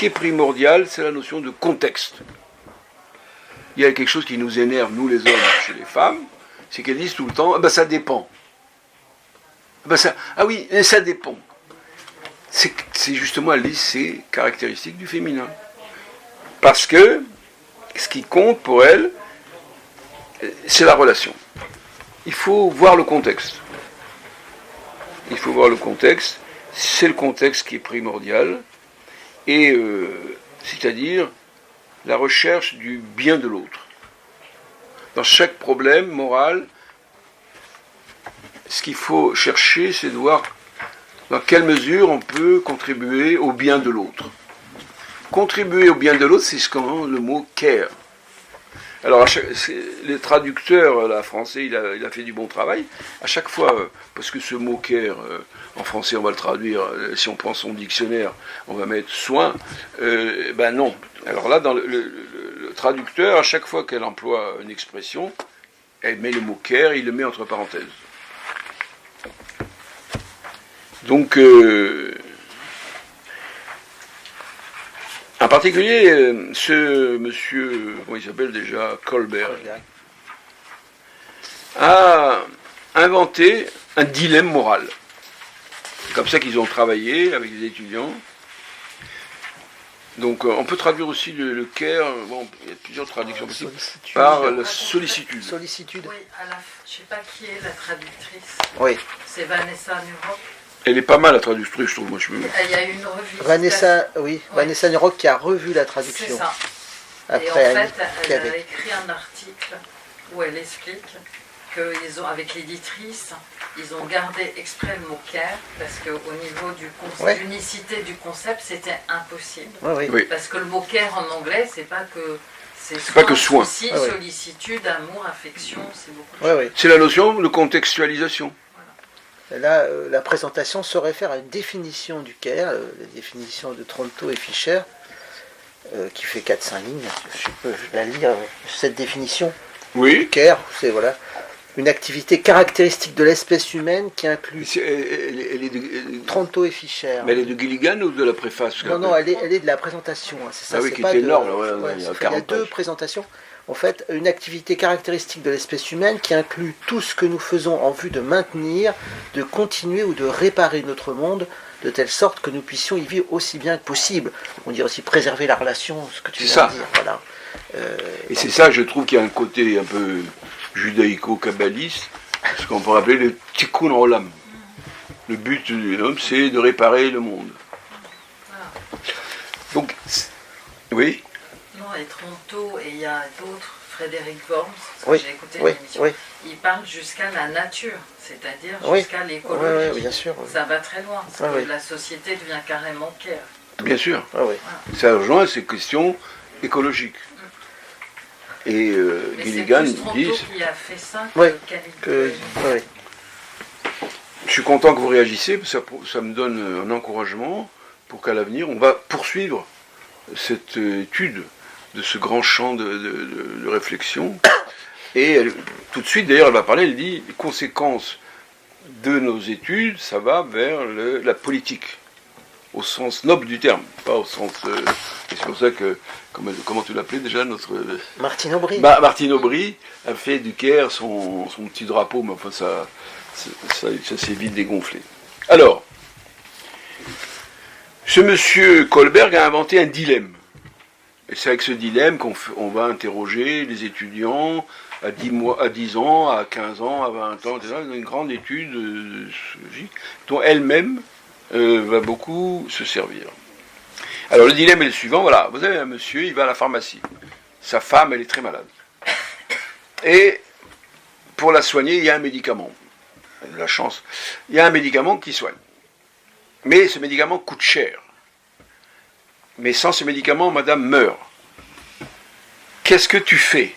est primordial, c'est la notion de contexte. Il y a quelque chose qui nous énerve, nous les hommes, chez les femmes, c'est qu'elles disent tout le temps, ça dépend. Ça dépend. C'est justement, elle dit, c'est caractéristique du féminin. Parce que ce qui compte pour elle, c'est la relation. Il faut voir le contexte. C'est le contexte qui est primordial, et c'est-à-dire la recherche du bien de l'autre. Dans chaque problème moral, ce qu'il faut chercher, c'est de voir dans quelle mesure on peut contribuer au bien de l'autre. Contribuer au bien de l'autre, c'est le mot care. Alors, le traducteur là, français, il a fait du bon travail. À chaque fois, parce que ce mot care, en français, on va le traduire, si on prend son dictionnaire, on va mettre soin. Non. Alors là, dans le traducteur, à chaque fois qu'elle emploie une expression, elle met le mot care, il le met entre parenthèses. Donc, en particulier, ce monsieur, comment il s'appelle déjà, Kohlberg, a inventé un dilemme moral. C'est comme ça qu'ils ont travaillé avec les étudiants. Donc, on peut traduire aussi le care, il y a plusieurs traductions possibles, par la sollicitude. Sollicitude. Oui, je ne sais pas qui est la traductrice. Oui. C'est Vanessa Nurok. Elle est pas mal la traductrice, je trouve. Moi, Il y a une revue. Vanessa Nurok qui a revu la traduction. C'est ça. Après, et en fait, elle a écrit un article où elle explique qu'avec l'éditrice, ils ont gardé exprès le mot care parce qu'au niveau de l'unicité du concept, c'était impossible. Oui. Parce que le mot care en anglais, c'est pas que soin. Aussi, sollicitude, amour, affection, c'est beaucoup de choses. C'est la notion de contextualisation. Là, la présentation se réfère à une définition du care, la définition de Tronto et Fischer, qui fait 4-5 lignes. Je peux la lire, cette définition. Oui. Du care, c'est une activité caractéristique de l'espèce humaine qui inclut elle est de Tronto et Fischer. Mais elle est de Gilligan ou de la préface? Non, elle est de la présentation. C'est ça, qui est énorme. Il y a 2 présentations. En fait, une activité caractéristique de l'espèce humaine qui inclut tout ce que nous faisons en vue de maintenir, de continuer ou de réparer notre monde, de telle sorte que nous puissions y vivre aussi bien que possible. On dit aussi préserver la relation, ce que tu viens de dire. Voilà. Et c'est ça, je trouve qu'il y a un côté un peu judaïco-kabbaliste, ce qu'on peut appeler le tikkun olam. Le but de l'homme, c'est de réparer le monde. Donc, oui. Non, et Tronto, et il y a d'autres, Frédéric Worms, j'ai écouté l'émission, il parle jusqu'à la nature, c'est-à-dire jusqu'à l'écologie. Oui, bien sûr. Ça va très loin, parce que la société devient carrément care. Bien sûr. Ça rejoint ces questions écologiques. Et Gilligan dit... qui a fait ça, Je suis content que vous réagissiez, parce que ça me donne un encouragement pour qu'à l'avenir, on va poursuivre cette étude de ce grand champ de réflexion. Et tout de suite, d'ailleurs, elle va parler, elle dit, les conséquences de nos études, ça va vers la politique, au sens noble du terme, pas au sens... c'est pour ça que, comment tu l'appelais déjà, notre... Martine Aubry. Martine Aubry a fait du Caire son petit drapeau, mais enfin ça s'est vite dégonflé. Alors, ce monsieur Kohlberg a inventé un dilemme. Et c'est avec ce dilemme qu'on va interroger les étudiants à 10 ans, à 15 ans, à 20 ans, etc. Une grande étude dont elle-même va beaucoup se servir. Alors le dilemme est le suivant, voilà, vous avez un monsieur, il va à la pharmacie. Sa femme, elle est très malade. Et pour la soigner, il y a un médicament. Il a de la chance. Il y a un médicament qui soigne. Mais ce médicament coûte cher. Mais sans ce médicament, madame meurt. Qu'est-ce que tu fais?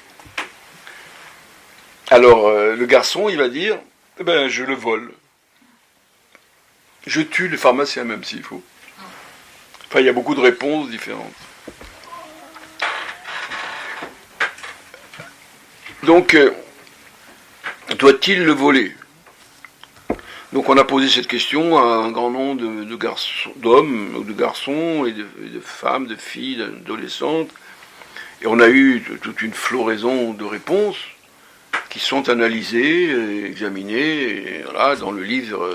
Alors, le garçon, il va dire, eh ben, je le vole. Je tue le pharmacien, même s'il faut. Enfin, il y a beaucoup de réponses différentes. Donc, doit-il le voler? Donc on a posé cette question à un grand nombre d'hommes, de garçons et de femmes, de filles, d'adolescentes. Et on a eu toute une floraison de réponses qui sont analysées, examinées, et voilà, dans le livre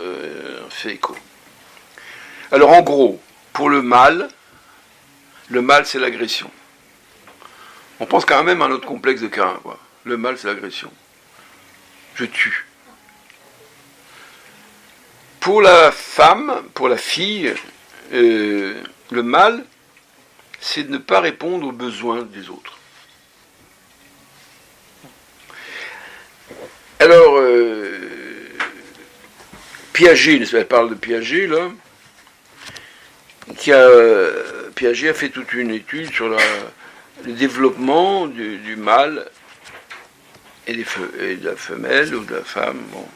fait écho. Alors en gros, pour le mal c'est l'agression. On pense quand même à notre complexe de Caïn, quoi. Le mal c'est l'agression. Je tue. Pour la femme, pour la fille, le mal, c'est de ne pas répondre aux besoins des autres. Alors, Piaget, elle parle de Piaget, là, Piaget a fait toute une étude sur le développement du mâle et de la femelle ou de la femme, bon.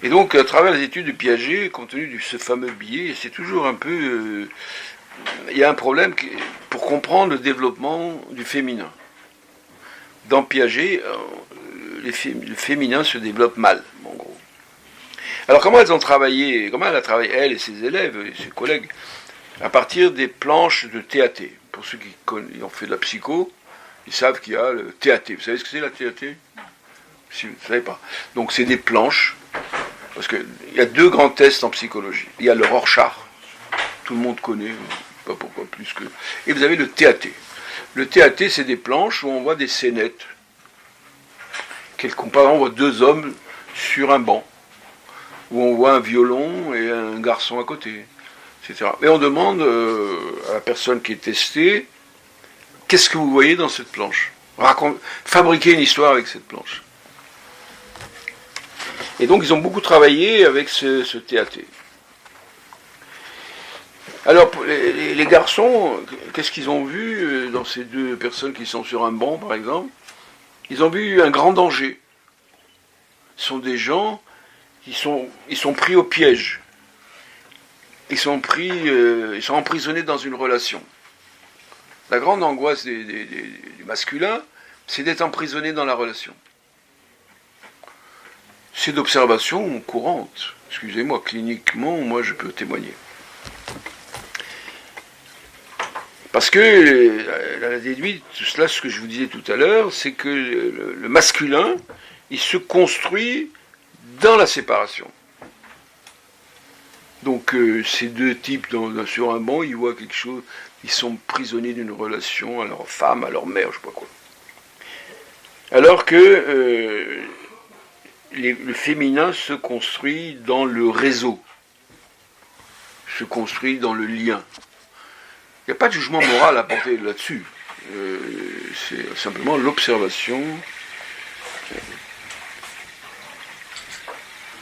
Et donc, à travers les études de Piaget, compte tenu de ce fameux biais, c'est toujours un peu... il y a un problème pour comprendre le développement du féminin. Dans Piaget, le féminin se développe mal, en gros. Alors, comment elle a travaillé, elle et ses élèves, et ses collègues, à partir des planches de TAT. Pour ceux qui ont fait de la psycho, ils savent qu'il y a le TAT. Vous savez ce que c'est, la TAT? Si vous ne savez pas. Donc, c'est des planches. Parce qu'il y a deux grands tests en psychologie. Il y a le Rorschach, tout le monde connaît, pas pourquoi plus que... Et vous avez le TAT. Le TAT, c'est des planches où on voit des scénettes. Par exemple, on voit deux hommes sur un banc, où on voit un violon et un garçon à côté, etc. Et on demande à la personne qui est testée, qu'est-ce que vous voyez dans cette planche? Fabriquez une histoire avec cette planche. Et donc ils ont beaucoup travaillé avec ce TAT. Alors les garçons, qu'est-ce qu'ils ont vu dans ces deux personnes qui sont sur un banc par exemple? Ils ont vu un grand danger. Ce sont des gens qui sont pris au piège. Ils sont emprisonnés dans une relation. La grande angoisse du masculin, c'est d'être emprisonné dans la relation. C'est d'observation courante. Excusez-moi, cliniquement, moi je peux témoigner. Parce que, elle a déduit tout cela, ce que je vous disais tout à l'heure, c'est que le masculin, il se construit dans la séparation. Donc ces deux types sur un banc, ils voient quelque chose, ils sont prisonniers d'une relation à leur femme, à leur mère, je sais pas quoi. Alors que le féminin se construit dans le réseau, se construit dans le lien. Il n'y a pas de jugement moral à porter là-dessus. C'est simplement l'observation.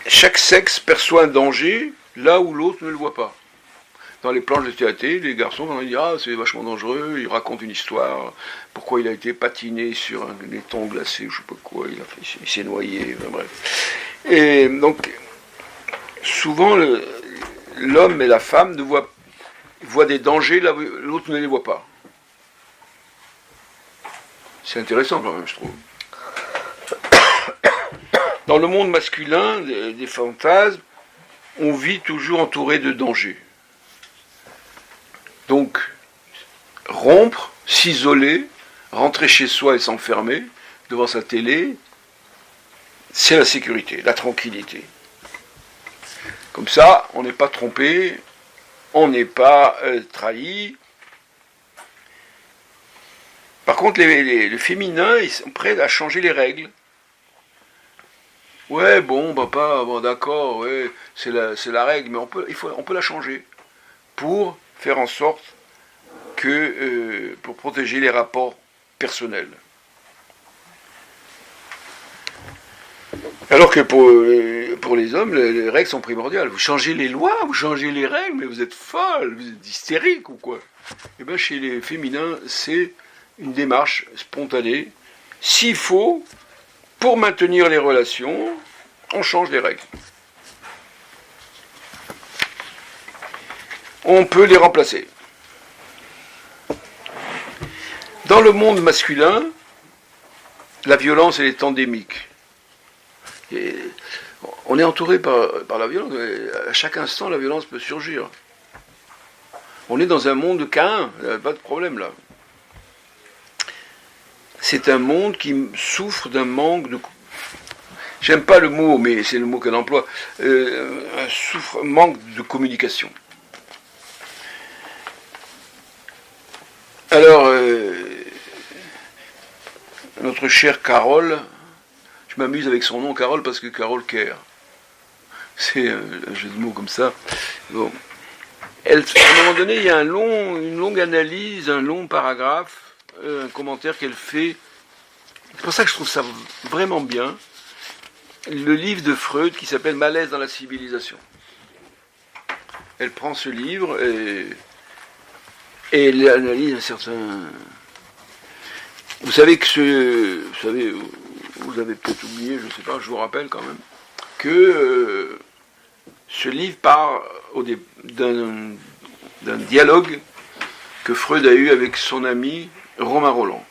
Chaque sexe perçoit un danger là où l'autre ne le voit pas. Dans les planches de TAT, les garçons vont dire « Ah, c'est vachement dangereux », ils racontent une histoire, pourquoi il a été patiné sur un étang glacé, je ne sais pas quoi, il s'est noyé, enfin, bref. Et donc, souvent, l'homme et la femme voient des dangers là où l'autre ne les voit pas. C'est intéressant quand même, je trouve. Dans le monde masculin, des fantasmes, on vit toujours entouré de dangers. Donc, rompre, s'isoler, rentrer chez soi et s'enfermer devant sa télé, c'est la sécurité, la tranquillité. Comme ça, on n'est pas trompé, on n'est pas trahi. Par contre, les féminins, ils sont prêts à changer les règles. Ouais, bon, papa, bon, d'accord, ouais, c'est la règle, mais on peut la changer pour faire en sorte que, pour protéger les rapports personnels. Alors que pour les hommes, les règles sont primordiales. Vous changez les lois, vous changez les règles, mais vous êtes folle, vous êtes hystérique ou quoi? Et bien chez les féminins, c'est une démarche spontanée. S'il faut, pour maintenir les relations, on change les règles. On peut les remplacer. Dans le monde masculin, la violence, elle est endémique. Et on est entouré par la violence. À chaque instant, la violence peut surgir. On est dans un monde de Caïn, il n'y a pas de problème là. C'est un monde qui souffre d'un manque de... J'aime pas le mot, mais c'est le mot qu'elle emploie. Un manque de communication. Alors, notre chère Carole, je m'amuse avec son nom Carole parce que Carole Kerr. C'est un jeu de mots comme ça. Bon. À un moment donné, il y a une longue analyse, un long paragraphe, un commentaire qu'elle fait. C'est pour ça que je trouve ça vraiment bien. Le livre de Freud qui s'appelle Malaise dans la civilisation. Elle prend ce livre et elle analyse un certain... Vous savez que vous avez peut-être oublié, je ne sais pas, je vous rappelle quand même, que ce livre part d'un dialogue que Freud a eu avec son ami Romain Rolland.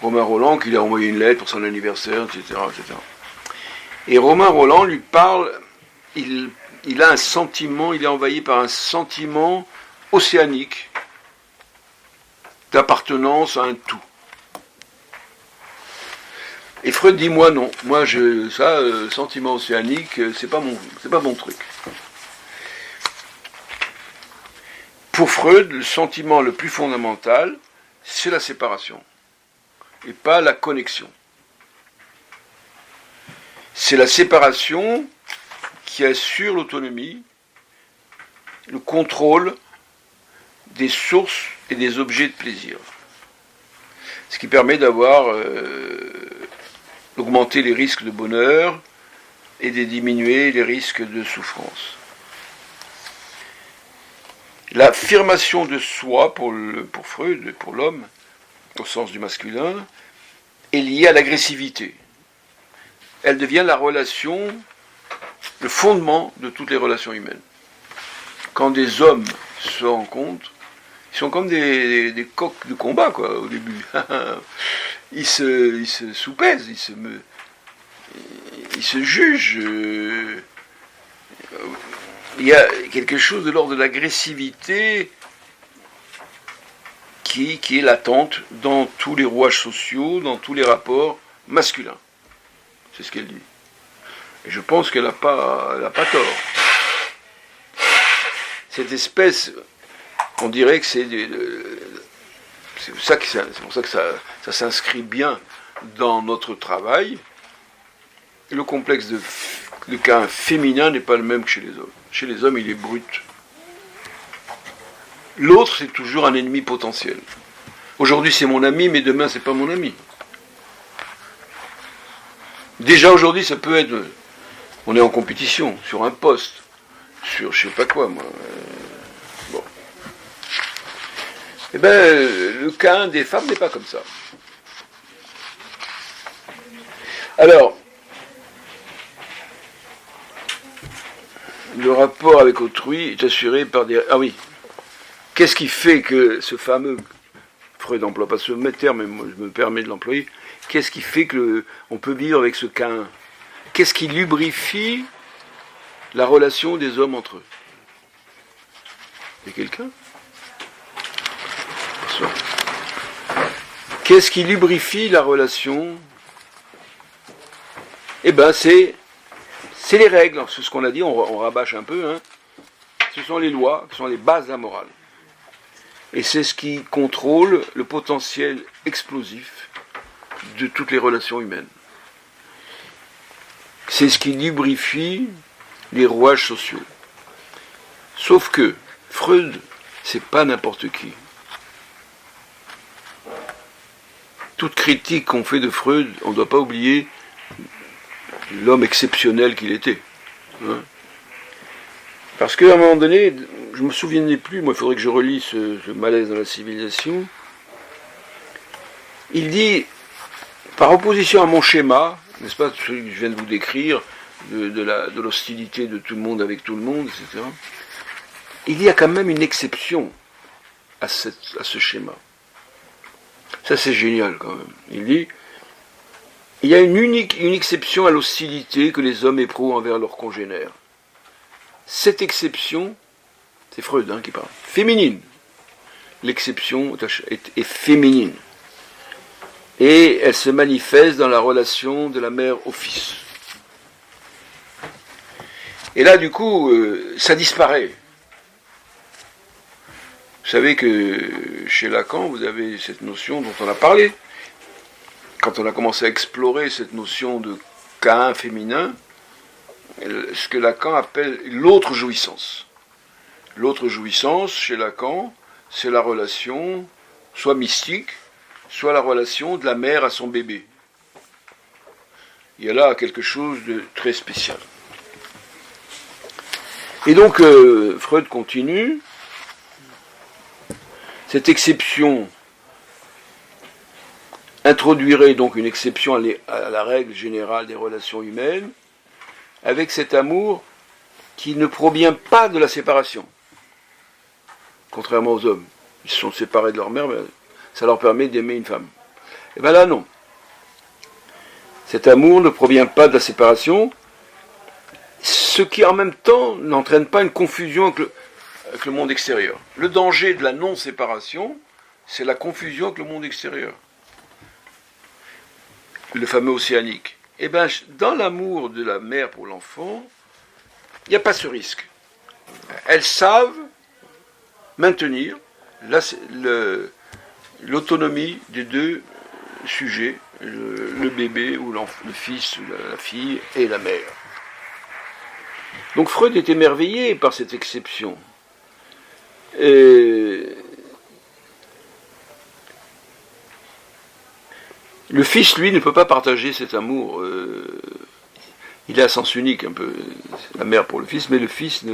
Romain Rolland qui lui a envoyé une lettre pour son anniversaire, etc. etc. Et Romain Rolland lui parle, il a un sentiment, il est envahi par un sentiment océanique d'appartenance à un tout. Et Freud dit, moi non, sentiment océanique, c'est pas mon truc. Pour Freud, le sentiment le plus fondamental, c'est la séparation, et pas la connexion. C'est la séparation qui assure l'autonomie, le contrôle des sources et des objets de plaisir. Ce qui permet d'augmenter les risques de bonheur et de diminuer les risques de souffrance. L'affirmation de soi pour Freud, pour l'homme, au sens du masculin, est liée à l'agressivité. Elle devient la relation, le fondement de toutes les relations humaines. Quand des hommes se rencontrent, ils sont comme des coqs de combat, quoi, au début. Ils se soupèsent, ils se jugent. Il y a quelque chose de l'ordre de l'agressivité qui est latente dans tous les rouages sociaux, dans tous les rapports masculins. C'est ce qu'elle dit. Et je pense qu'elle n'a pas tort. Cette espèce, on dirait que c'est pour ça que ça s'inscrit bien dans notre travail. Le complexe de Caïn féminin n'est pas le même que chez les hommes. Chez les hommes, il est brut. L'autre, c'est toujours un ennemi potentiel. Aujourd'hui, c'est mon ami, mais demain, c'est pas mon ami. Déjà, aujourd'hui, ça peut être... On est en compétition, sur un poste, sur je sais pas quoi, moi. Bon. Eh bien, le Caïn des femmes n'est pas comme ça. Alors, le rapport avec autrui est assuré par des... Ah oui, qu'est-ce qui fait que ce fameux... Freud n'emploie pas ce terme, mais moi je me permets de l'employer. Qu'est-ce qui fait qu'on peut vivre avec ce Caïn? Qu'est-ce qui lubrifie la relation des hommes entre eux? Il y a quelqu'un? Bonsoir. Qu'est-ce qui lubrifie la relation? Eh bien, c'est les règles. C'est ce qu'on a dit, on rabâche un peu. Hein. Ce sont les lois, ce sont les bases de la morale. Et c'est ce qui contrôle le potentiel explosif de toutes les relations humaines. C'est ce qui lubrifie les rouages sociaux. Sauf que, Freud, c'est pas n'importe qui. Toute critique qu'on fait de Freud, on ne doit pas oublier l'homme exceptionnel qu'il était. Hein. Parce qu'à un moment donné, je ne me souvenais plus, moi il faudrait que je relise ce malaise dans la civilisation. Il dit, par opposition à mon schéma, n'est-ce pas, celui que je viens de vous décrire, de l'hostilité de tout le monde avec tout le monde, etc., il y a quand même une exception à ce schéma. Ça c'est génial quand même. Il dit, il y a une exception à l'hostilité que les hommes éprouvent envers leurs congénères. Cette exception, c'est Freud qui parle, féminine. L'exception est féminine. Et elle se manifeste dans la relation de la mère au fils. Et là, du coup, ça disparaît. Vous savez que chez Lacan, vous avez cette notion dont on a parlé. Quand on a commencé à explorer cette notion de Caïn féminin, ce que Lacan appelle l'autre jouissance. L'autre jouissance, chez Lacan, c'est la relation, soit mystique, soit la relation de la mère à son bébé. Il y a là quelque chose de très spécial. Et donc, Freud continue. Cette exception introduirait donc une exception à la règle générale des relations humaines, avec cet amour qui ne provient pas de la séparation. Contrairement aux hommes. Ils se sont séparés de leur mère, mais ça leur permet d'aimer une femme. Et bien là, non. Cet amour ne provient pas de la séparation, ce qui en même temps n'entraîne pas une confusion avec le monde extérieur. Le danger de la non-séparation, c'est la confusion avec le monde extérieur. Le fameux océanique. Eh bien, dans l'amour de la mère pour l'enfant, il n'y a pas ce risque. Elles savent maintenir l'autonomie des deux sujets, le bébé ou le fils ou la fille et la mère. Donc Freud est émerveillé par cette exception. Et le fils, lui, ne peut pas partager cet amour. Il est à sens unique, un peu, la mère pour le fils, mais le fils,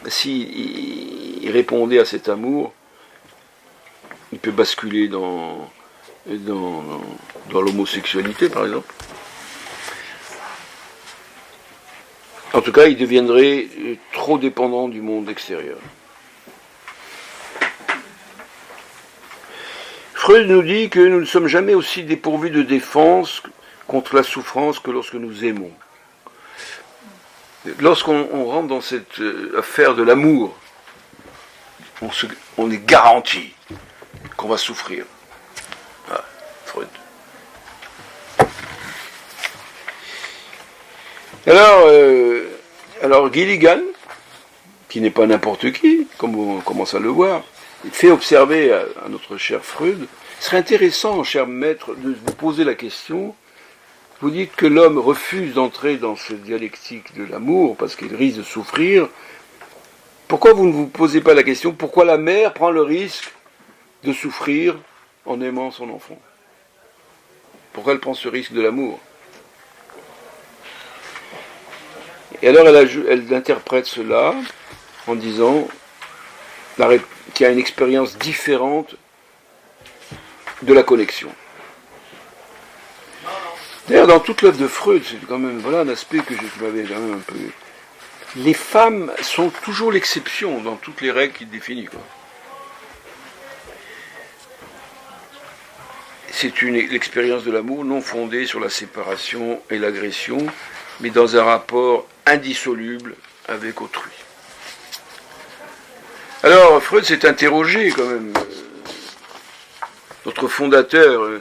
s'il répondait à cet amour, il peut basculer dans l'homosexualité, par exemple. En tout cas, il deviendrait trop dépendant du monde extérieur. Freud nous dit que nous ne sommes jamais aussi dépourvus de défense contre la souffrance que lorsque nous aimons. Lorsqu'on rentre dans cette affaire de l'amour, on est garanti qu'on va souffrir. Ah, Freud. Alors Gilligan, qui n'est pas n'importe qui, comme on commence à le voir, il fait observer à notre cher Freud, il serait intéressant, cher maître, de vous poser la question. Vous dites que l'homme refuse d'entrer dans cette dialectique de l'amour parce qu'il risque de souffrir. Pourquoi vous ne vous posez pas la question, pourquoi la mère prend le risque de souffrir en aimant son enfant? Pourquoi elle prend ce risque de l'amour? Et alors elle interprète cela en disant qu'il y a une expérience différente de la connexion. D'ailleurs, dans toute l'œuvre de Freud, c'est quand même un aspect que je m'avais quand même un peu... Les femmes sont toujours l'exception dans toutes les règles qu'il définit, quoi. C'est l'expérience de l'amour non fondée sur la séparation et l'agression, mais dans un rapport indissoluble avec autrui. Alors, Freud s'est interrogé quand même. Notre fondateur,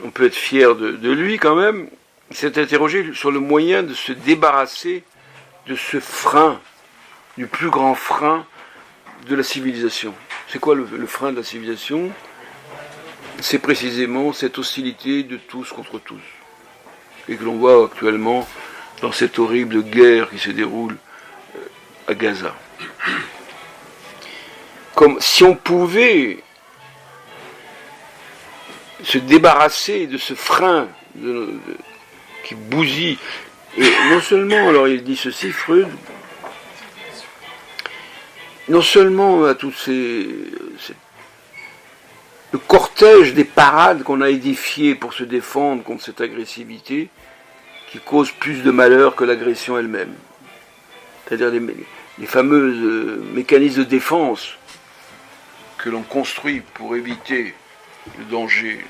on peut être fier de lui quand même, il s'est interrogé sur le moyen de se débarrasser de ce frein, du plus grand frein de la civilisation. C'est quoi le frein de la civilisation? C'est précisément cette hostilité de tous contre tous. Et que l'on voit actuellement dans cette horrible guerre qui se déroule à Gaza. comme si on pouvait se débarrasser de ce frein qui bousille. Et non seulement, alors il dit ceci, Freud, non seulement à tous le cortège des parades qu'on a édifiées pour se défendre contre cette agressivité qui cause plus de malheur que l'agression elle-même. C'est-à-dire les fameux mécanismes de défense que l'on construit pour éviter le danger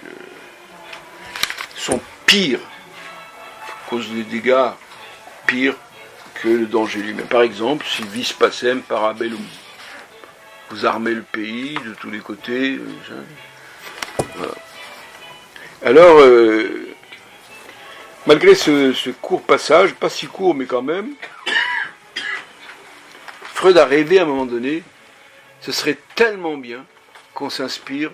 sont pires, causent des dégâts pires que le danger lui-même. Par exemple, si vis pacem parabellum, vous armez le pays de tous les côtés. Voilà. Alors, malgré ce court passage, pas si court mais quand même, Freud a rêvé à un moment donné, ce serait tellement bien qu'on s'inspire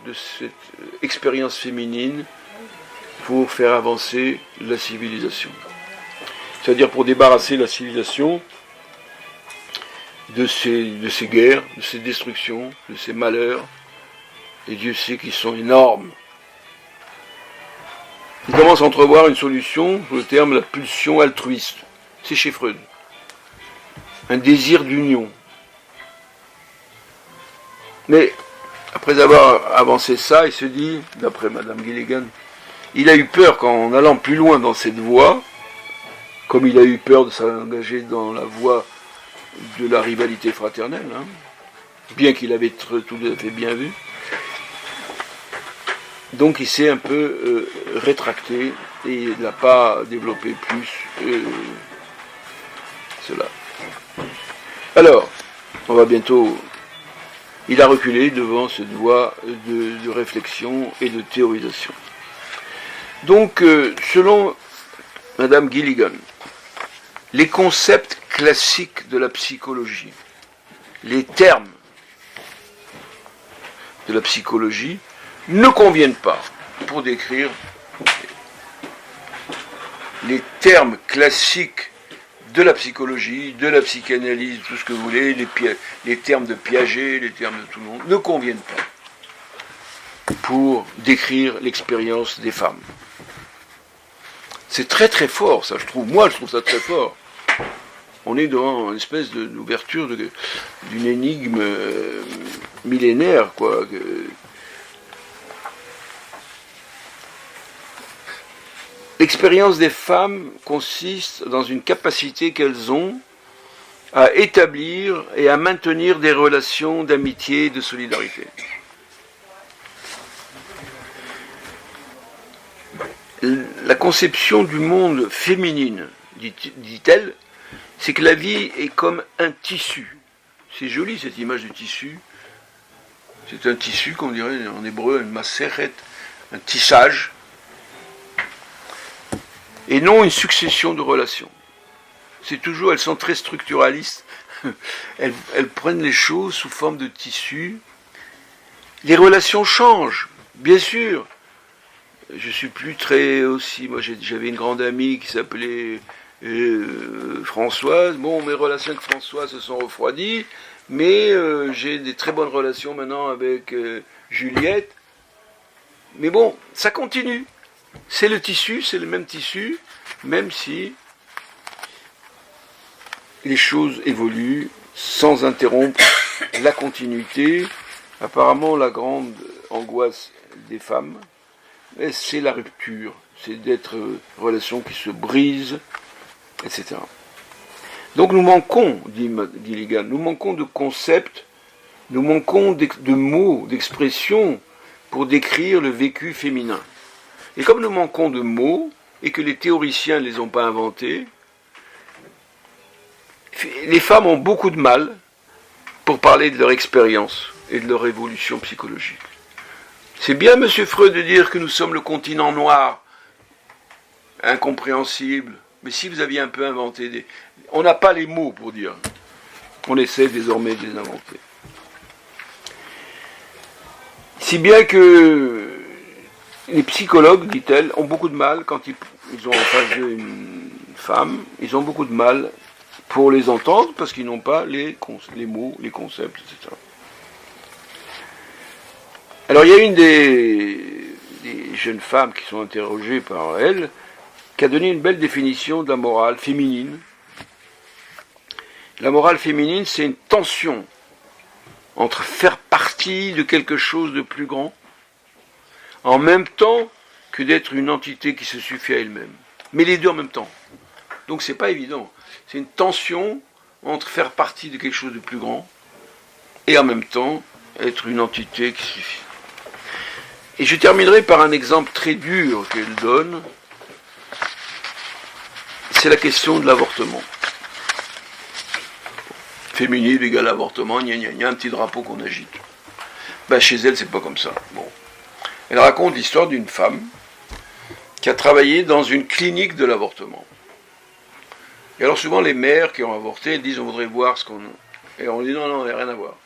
de cette expérience féminine pour faire avancer la civilisation. C'est-à-dire pour débarrasser la civilisation de ces guerres, de ces destructions, de ces malheurs, et Dieu sait qu'ils sont énormes. Il commence à entrevoir une solution sur le terme la pulsion altruiste. C'est chez Freud. Un désir d'union. Mais, après avoir avancé ça, il se dit, d'après Madame Gilligan, il a eu peur qu'en allant plus loin dans cette voie, comme il a eu peur de s'engager dans la voie de la rivalité fraternelle, bien qu'il avait tout à fait bien vu, donc il s'est un peu rétracté et il n'a pas développé plus cela. Alors, on va bientôt... Il a reculé devant cette voie de réflexion et de théorisation. Donc, selon Madame Gilligan, les concepts classiques de la psychologie, les termes de la psychologie ne conviennent pas pour décrire les termes classiques de la psychologie, de la psychanalyse, tout ce que vous voulez, les termes de Piaget, les termes de tout le monde, ne conviennent pas pour décrire l'expérience des femmes. C'est très très fort, ça, je trouve. Moi, je trouve ça très fort. On est devant une espèce d'ouverture d'une énigme millénaire, quoi. L'expérience des femmes consiste dans une capacité qu'elles ont à établir et à maintenir des relations d'amitié et de solidarité. La conception du monde féminine, dit-elle, c'est que la vie est comme un tissu. C'est joli cette image du tissu. C'est un tissu, qu'on dirait en hébreu, un maseret, un tissage, et non une succession de relations. C'est toujours, elles sont très structuralistes, elles prennent les choses sous forme de tissu. Les relations changent, bien sûr. Je suis plus très aussi, moi j'avais une grande amie qui s'appelait Françoise. Bon, mes relations avec Françoise se sont refroidies, mais j'ai des très bonnes relations maintenant avec Juliette. Mais bon, ça continue. C'est le tissu, c'est le même tissu, même si les choses évoluent sans interrompre la continuité. Apparemment, la grande angoisse des femmes, c'est la rupture, c'est d'être relations qui se brisent, etc. Donc nous manquons, dit Gilligan, nous manquons de concepts, nous manquons de mots, d'expressions pour décrire le vécu féminin. Et comme nous manquons de mots, et que les théoriciens ne les ont pas inventés, les femmes ont beaucoup de mal pour parler de leur expérience et de leur évolution psychologique. C'est bien, M. Freud, de dire que nous sommes le continent noir, incompréhensible, mais si vous aviez un peu inventé des... On n'a pas les mots pour dire. On essaie désormais de les inventer. Si bien que les psychologues, dit-elle, ont beaucoup de mal quand ils ont en face d'eux une femme, ils ont beaucoup de mal pour les entendre parce qu'ils n'ont pas les mots, les concepts, etc. Alors il y a une des jeunes femmes qui sont interrogées par elle, qui a donné une belle définition de la morale féminine. La morale féminine, c'est une tension entre faire partie de quelque chose de plus grand, en même temps que d'être une entité qui se suffit à elle-même. Mais les deux en même temps. Donc c'est pas évident. C'est une tension entre faire partie de quelque chose de plus grand et en même temps être une entité qui suffit. Et je terminerai par un exemple très dur qu'elle donne. C'est la question de l'avortement. Féminisme égale avortement, gna gna gna, un petit drapeau qu'on agite. Ben, chez elle, c'est pas comme ça. Bon. Elle raconte l'histoire d'une femme qui a travaillé dans une clinique de l'avortement. Et alors souvent les mères qui ont avorté, elles disent on voudrait voir ce qu'on... Et on dit non, non, il n'y a rien à voir.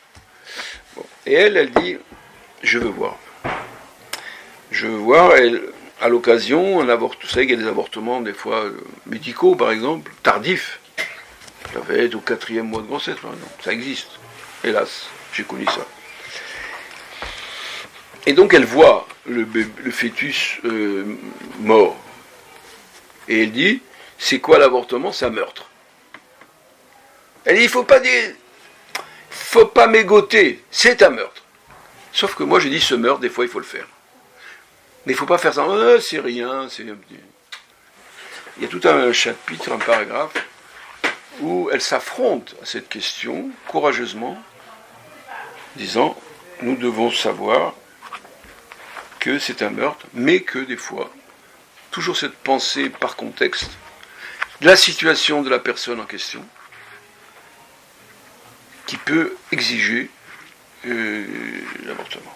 Bon. Et elle dit je veux voir. Je veux voir, elle, à l'occasion, vous savez qu'il y a des avortements des fois médicaux par exemple, tardifs. Ça va être au 4e mois de grossesse par exemple. Ça existe. Hélas, j'ai connu ça. Et donc elle voit le fœtus mort. Et elle dit, c'est quoi l'avortement? C'est un meurtre. Elle dit, il faut pas mégoter, c'est un meurtre. Sauf que moi je dis, ce meurtre, des fois il faut le faire. Mais il ne faut pas faire ça, c'est rien, c'est... Il y a tout un chapitre, un paragraphe, où elle s'affronte à cette question, courageusement, disant, nous devons savoir que c'est un meurtre, mais que des fois, toujours cette pensée par contexte, de la situation de la personne en question, qui peut exiger l'avortement.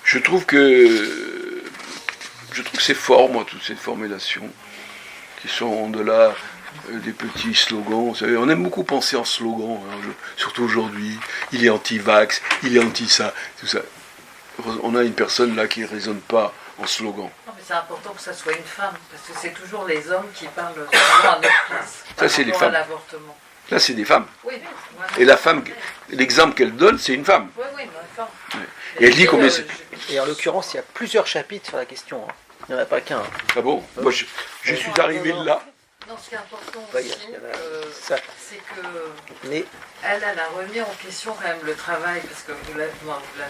Je trouve que c'est fort, moi, toutes ces formulations, qui sont au-delà des petits slogans. Vous savez, on aime beaucoup penser en slogans, hein, surtout aujourd'hui, il est anti-vax, il est anti-ça, tout ça. On a une personne là qui ne raisonne pas en slogan. Non, mais c'est important que ça soit une femme, parce que c'est toujours les hommes qui parlent souvent à notre place. Ça, c'est des femmes. L'avortement. Là, c'est des femmes. Oui, oui. Voilà. Et la femme, l'exemple qu'elle donne, c'est une femme. Oui, oui, une femme. Ouais. Et elle dit combien c'est. Et en l'occurrence, il y a plusieurs chapitres sur la question. Hein. Il n'y en a pas qu'un. Ah bon? Moi, je suis arrivé là. Non, ce qui est important Ouais, aussi, c'est que mais... elle a remis en question quand même le travail, parce que vous l'avez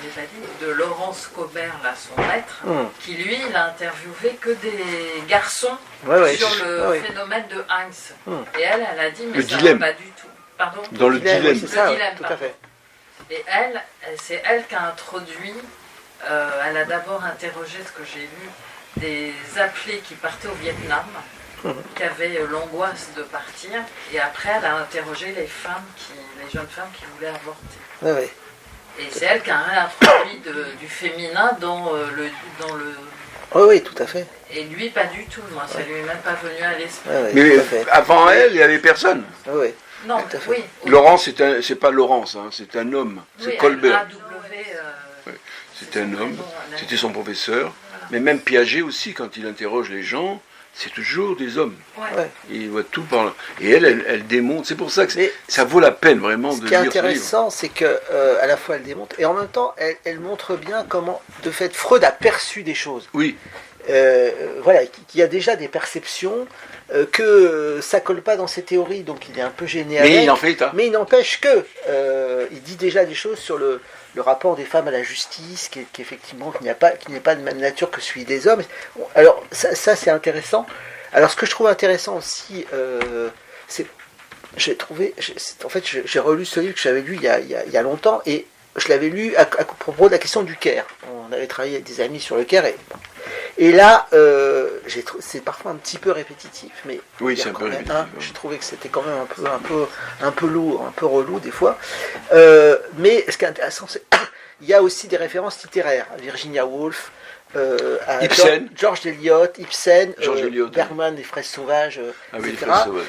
pas dit, de Laurence Cobert, là, son maître, qui lui, il a interviewé que des garçons sur le phénomène de Heinz. Et elle a dit, mais le ça dilemme. va pas du tout. Pardon? Dans le dilemme. C'est ça, le dilemme, tout à fait. Et elle, c'est elle qui a introduit, elle a d'abord interrogé ce que j'ai lu, des appelés qui partaient au Vietnam, qui avaient l'angoisse de partir, et après elle a interrogé les jeunes femmes qui voulaient avorter. Ouais, ouais. Et c'est elle qui a réintroduit du féminin dans le... Oui, oui, tout à fait. Et lui, pas du tout, moi, ça lui est même pas venu à l'esprit. Ouais, ouais, mais avant elle, il n'y avait personne. Oui. Non, oui. Laurence, c'est pas Laurence, hein, c'est un homme, c'est Oui, Colbert. ouais. C'est un homme, c'était son professeur. Voilà. Mais même Piaget aussi, quand il interroge les gens, c'est toujours des hommes. Ouais. Il voit tout par là. Et elle démontre. C'est pour ça que ça vaut la peine vraiment de lire ce livre. Ce qui est intéressant, c'est que à la fois elle démontre, et en même temps, elle montre bien comment, de fait, Freud a perçu des choses. Oui. Voilà, qu'il y a déjà des perceptions, que ça colle pas dans ses théories, donc il est un peu gêné avec. Mais il en fait état. Mais il n'empêche que il dit déjà des choses sur le rapport des femmes à la justice, qu'effectivement qui n'est pas de même nature que celui des hommes. Alors ça c'est intéressant. Alors ce que je trouve intéressant aussi, c'est j'ai relu ce livre que j'avais lu il y a longtemps, et je l'avais lu à propos de la question du Caire. On avait travaillé avec des amis sur le Caire, et là, c'est parfois un petit peu répétitif, mais oui, c'est un peu répétitif. J'ai trouvé que c'était quand même un peu lourd, un peu relou des fois. Mais ce qui est intéressant, c'est qu'il y a aussi des références littéraires, à Virginia Woolf, à Ibsen. George Eliot, Ibsen, Eliot, Bergman, Les Fraises Sauvages, oui, etc. Les Fraises Sauvages,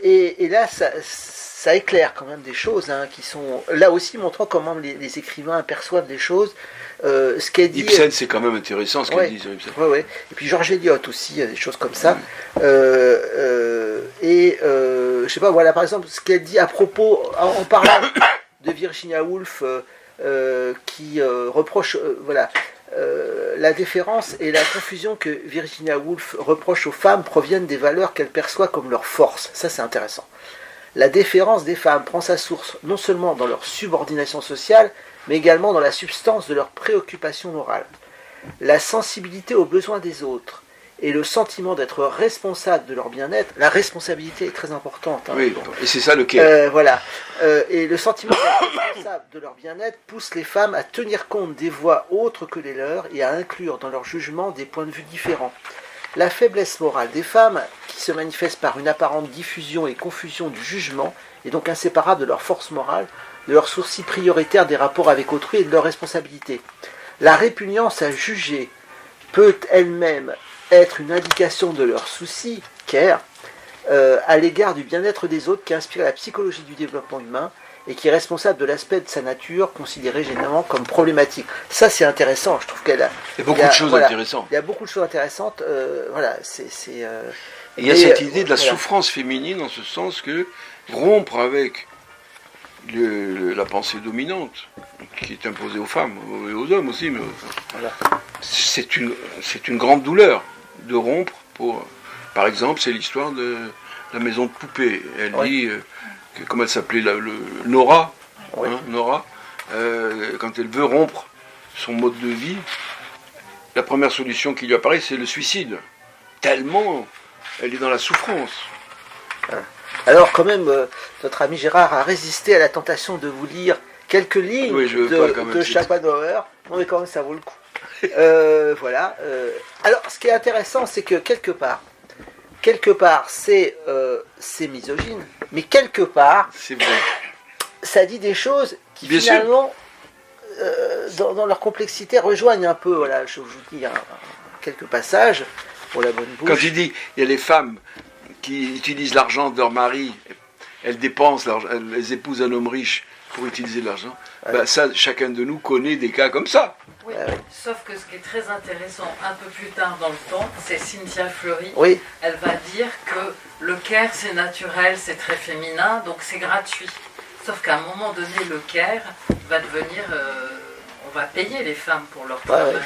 oui. Et là, ça éclaire quand même des choses qui sont là aussi montrant comment les écrivains aperçoivent des choses. Ce qu'elle dit, Ibsen, c'est quand même intéressant ce qu'elle dit sur Ibsen. Ouais. Et puis George Eliot aussi, des choses comme ça. Je sais pas, voilà, par exemple, ce qu'elle dit à propos, en parlant de Virginia Woolf, qui reproche, la déférence et la confusion que Virginia Woolf reproche aux femmes proviennent des valeurs qu'elle perçoit comme leur force. Ça, c'est intéressant. La déférence des femmes prend sa source non seulement dans leur subordination sociale, mais également dans la substance de leurs préoccupations morales. La sensibilité aux besoins des autres et le sentiment d'être responsable de leur bien-être, la responsabilité est très importante. Oui, et c'est ça le care. Et le sentiment d'être responsable de leur bien-être pousse les femmes à tenir compte des voix autres que les leurs et à inclure dans leur jugement des points de vue différents. La faiblesse morale des femmes, qui se manifeste par une apparente diffusion et confusion du jugement, est donc inséparable de leur force morale, de leur souci prioritaire des rapports avec autrui et de leur responsabilité. La répugnance à juger peut elle-même être une indication de leur souci, care, à l'égard du bien-être des autres qui inspire la psychologie du développement humain et qui est responsable de l'aspect de sa nature considéré généralement comme problématique. Ça, c'est intéressant. Je trouve il y a beaucoup de choses intéressantes. Il y a beaucoup de choses intéressantes. Il y a cette idée de la souffrance féminine en ce sens que rompre avec la pensée dominante qui est imposée aux femmes et aux hommes aussi, mais c'est une grande douleur de rompre. Par exemple, c'est l'histoire de la maison de poupée. Elle dit comment elle s'appelait, Nora, Nora, quand elle veut rompre son mode de vie, la première solution qui lui apparaît, c'est le suicide. Tellement elle est dans la souffrance. Alors quand même, notre ami Gérard a résisté à la tentation de vous lire quelques lignes de Schopenhauer. Non mais quand même, ça vaut le coup. Alors, ce qui est intéressant, c'est que quelque part, c'est misogyne, mais quelque part, c'est vrai. Ça dit des choses qui bien finalement, dans leur complexité, rejoignent un peu. Voilà, je vous dis quelques passages pour la bonne bouche. Quand il dit, il y a les femmes qui utilisent l'argent de leur mari, elles dépensent, elles épousent un homme riche pour utiliser l'argent. Ça, chacun de nous connaît des cas comme ça. Oui, sauf que ce qui est très intéressant un peu plus tard dans le temps, c'est Cynthia Fleury. Oui. Elle va dire que le care c'est naturel, c'est très féminin, donc c'est gratuit. Sauf qu'à un moment donné, le care va devenir... on va payer les femmes pour leur travail.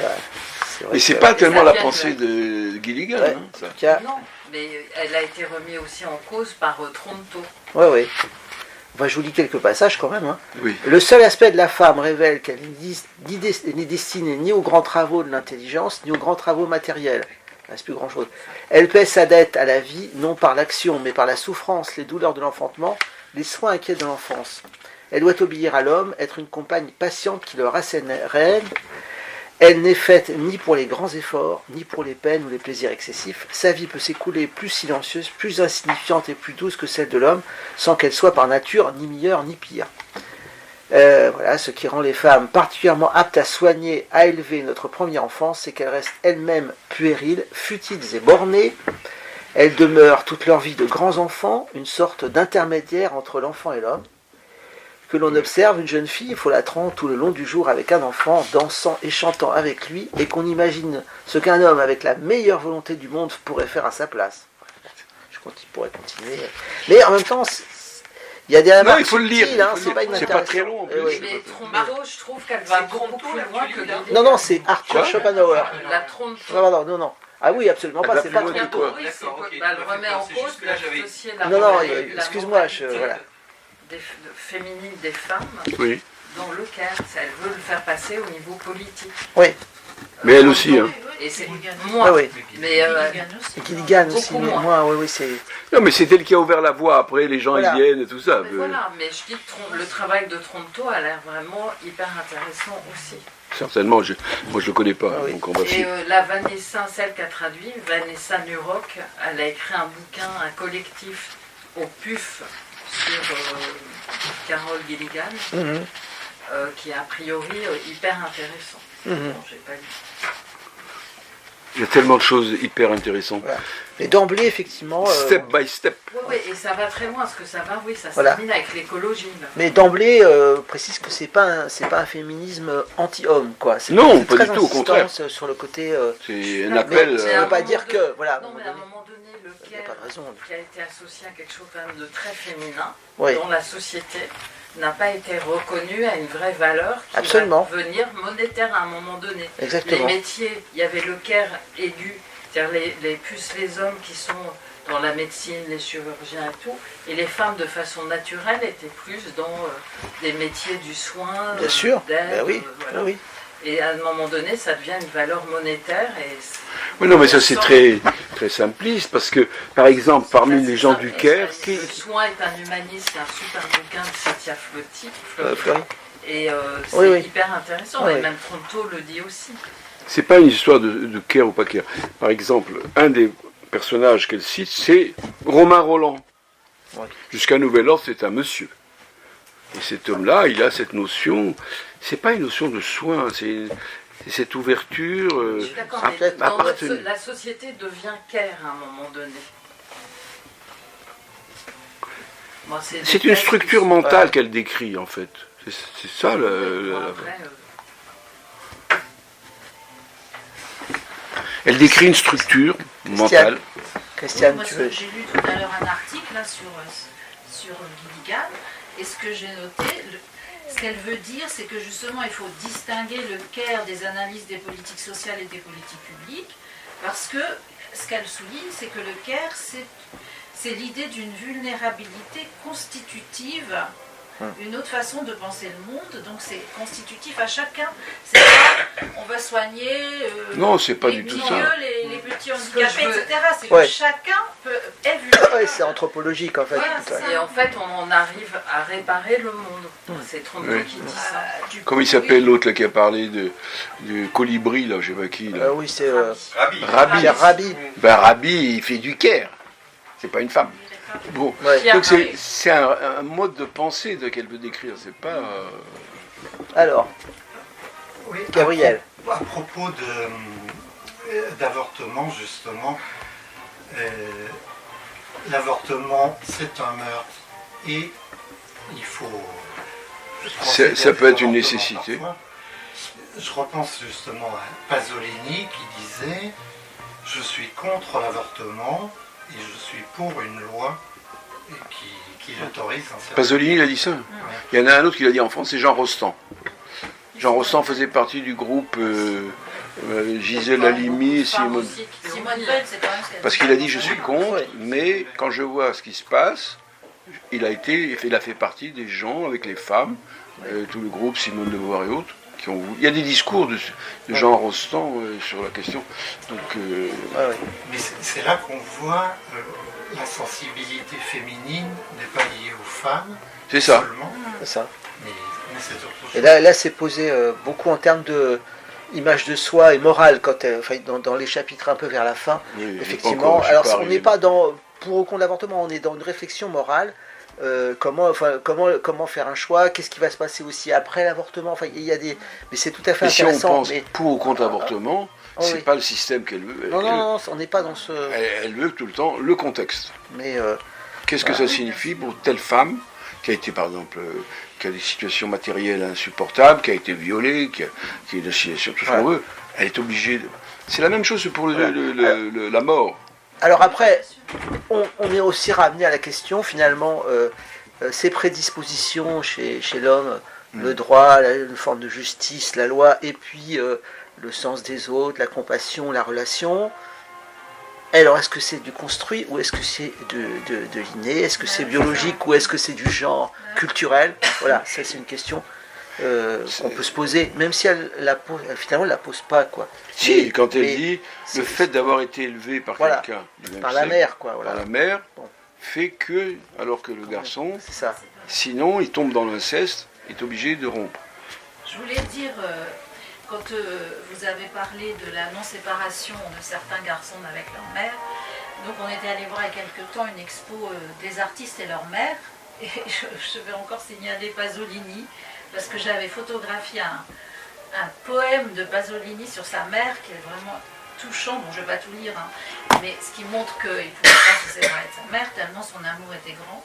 Mais c'est pas tellement la pensée de Gilligan. Non, mais elle a été remise aussi en cause par Tronto. Oui. Je vous lis quelques passages quand même. Oui. Le seul aspect de la femme révèle qu'elle n'est destinée ni aux grands travaux de l'intelligence, ni aux grands travaux matériels. Il ne reste plus grand-chose. Elle paie sa dette à la vie, non par l'action, mais par la souffrance, les douleurs de l'enfantement, les soins inquiets de l'enfance. Elle doit obéir à l'homme, être une compagne patiente qui le rassène. Elle n'est faite ni pour les grands efforts, ni pour les peines ou les plaisirs excessifs. Sa vie peut s'écouler plus silencieuse, plus insignifiante et plus douce que celle de l'homme, sans qu'elle soit par nature ni meilleure ni pire. Ce qui rend les femmes particulièrement aptes à soigner, à élever notre première enfance, c'est qu'elles restent elles-mêmes puériles, futiles et bornées. Elles demeurent toute leur vie de grands enfants, une sorte d'intermédiaire entre l'enfant et l'homme. Que l'on observe une jeune fille folâtrant tout le long du jour avec un enfant, dansant et chantant avec lui, et qu'on imagine ce qu'un homme avec la meilleure volonté du monde pourrait faire à sa place. Je pourrais continuer. Mais en même temps, il y a des remarques subtiles, c'est pas très long en plus. Mais Tronto, je trouve qu'elle va beaucoup plus loin que Gilligan. Non, c'est Arthur Schopenhauer. La Tronto. Non. Ah oui, absolument pas, c'est pas Tronto. Elle remet en cause associer la excuse-moi, féminine des femmes, oui. Dans le care, elle veut le faire passer au niveau politique. Oui. Mais elle aussi. Et c'est moins. Oui. Mais Gilligan aussi, mais moi, c'est... Non, mais c'est elle qui a ouvert la voie. Après, les gens ils viennent et tout ça. Mais je dis que le travail de Tronto a l'air vraiment hyper intéressant aussi. Certainement, moi je le connais pas. Donc on va et la Vanessa, celle qui a traduit, Vanessa Nurock, elle a écrit un bouquin, un collectif au PUF sur Carol Gilligan, qui est a priori hyper intéressant. Bon, j'ai pas lu. Il y a tellement de choses hyper intéressantes. Voilà. Mais d'emblée, effectivement... Step by step. Oui, et ça va très loin, parce que ça va, ça se termine avec l'écologie. Mais d'emblée, précise que c'est pas un féminisme anti-homme, quoi. Non, pas du tout, au contraire. Sur le côté... c'est un appel... Ça ne veut pas dire que... Voilà, non, mais à un moment donné, le care, qui a été associé à quelque chose quand même de très féminin oui. dans la société, n'a pas été reconnu à une vraie valeur qui Absolument. va devenir monétaire à un moment donné. Exactement. Les métiers, il y avait le care aigu, c'est-à-dire les hommes qui sont dans la médecine, les chirurgiens et tout, et les femmes de façon naturelle étaient plus dans des métiers du soin, Bien sûr, d'aide, ben oui, voilà. oui. Et à un moment donné, ça devient une valeur monétaire. Oui, non, mais ça c'est très, très simpliste, parce que, par exemple, parmi les gens du Caire... Le soin est un humaniste, un super bouquin de Cynthia Fleury. Fleury. Et c'est Oui. hyper intéressant, Oui, et oui. même Tronto le dit aussi. C'est pas une histoire de Caire ou pas Caire. Par exemple, un des personnages qu'elle cite, c'est Romain Roland. Ouais. Jusqu'à nouvel ordre, c'est un monsieur. Et cet homme-là, il a cette notion, c'est pas une notion de soin, c'est cette ouverture. Je suis d'accord, Ah, mais dans appartenir. la société devient care à un moment donné. Moi, C'est une structure mentale qu'elle décrit, en fait. C'est ça le. Après, Elle décrit une structure mentale. Christiane, Moi, tu veux... j'ai lu tout à l'heure un article là, sur Gilligan, et ce que j'ai noté, ce qu'elle veut dire, c'est que justement, il faut distinguer le care des analyses des politiques sociales et des politiques publiques, parce que ce qu'elle souligne, c'est que le care, c'est l'idée d'une vulnérabilité constitutive, une autre façon de penser le monde, donc c'est constitutif à chacun. C'est pas, on va soigner Non, c'est pas les du tout milieux, ça. les petits Ce que handicapés, je veux- etc. C'est Ouais. que chacun est vulnérable. Ouais, c'est anthropologique en fait. Voilà, tout ça. c'est et en fait, on en arrive à réparer le monde. C'est Tronto Oui. qui dit ça. Comment il s'appelle l'autre là qui a parlé de colibri, là, je sais pas qui, là. Oui, c'est Rabi. Pierre Rabhi. Ben, Rabi, il fait du Caire. C'est pas une femme. Bon. Ouais. Pierre Donc Rabhi. c'est un mode de pensée qu'elle veut décrire, c'est pas... Alors, Oui, Gabriel. À propos d'avortement, justement, l'avortement, c'est un meurtre. Et il faut... Ça peut être une nécessité. Parfois. Je repense justement à Pasolini qui disait « Je suis contre l'avortement et je suis pour une loi qui l'autorise. » Pasolini, il a dit ça. Il y en a un autre qui l'a dit en France, c'est Jean Rostand. Jean Rostand faisait partie du groupe Gisèle Halimi et Simone. Simone Veil, c'est quand même ce qu'elle Parce qu'il a dit je suis contre, mais quand je vois ce qui se passe, il a fait partie des gens avec les femmes, tout le groupe Simone de Beauvoir et autres, qui ont voulu. Il y a des discours de Jean Rostand sur la question. Donc, Mais c'est là qu'on voit la sensibilité féminine n'est pas liée aux femmes c'est ça. seulement, C'est ça. mais c'est autre chose. Et là c'est posé beaucoup en termes de image de soi et morale quand enfin, dans les chapitres un peu vers la fin. Oui, j'ai pas Effectivement. encore- je suis Alors pas on n'est arrivé. pas dans pour ou contre l'avortement, on est dans une réflexion morale. Comment faire un choix, qu'est-ce qui va se passer aussi après l'avortement, enfin il y a des, mais c'est tout à fait Et si on intéressant. pense mais... pour ou contre l'avortement, Oh, c'est oui. pas le système qu'elle veut. Non, on n'est pas dans ce. Elle veut tout le temps le contexte. Mais Qu'est-ce que ça signifie pour telle femme qui a été, par exemple, qui a des situations matérielles insupportables, qui a été violée, qui est dans situation, tout ce qu'on veut, elle est obligée de... C'est la même chose pour la mort. alors après, on est aussi ramené à la question finalement, ces prédispositions chez l'homme, le droit, une forme de justice, la loi, et puis le sens des autres, la compassion, la relation. Alors, est-ce que c'est du construit ou est-ce que c'est de l'inné? Est-ce que c'est biologique ou est-ce que c'est du genre culturel? Voilà, ça c'est une question qu'on peut se poser, même si finalement elle la pose pas, quoi. Si, quand elle mais dit c'est- le fait d'avoir été élevé par Voilà, quelqu'un du même par la sexe, mère, quoi. Voilà. par la mère, Bon. fait que, alors que le garçon, C'est ça. sinon il tombe dans l'inceste, est obligé de rompre. Je voulais dire, quand vous avez parlé de la non-séparation de certains garçons avec leur mère, donc on était allé voir il y a quelque temps une expo des artistes et leur mère, et je vais encore signaler Pasolini, parce que j'avais photographié un poème de Pasolini sur sa mère qui est vraiment touchant, bon je ne vais pas tout lire, hein, mais ce qui montre qu'il ne pouvait pas se séparer de sa mère, tellement son amour était grand.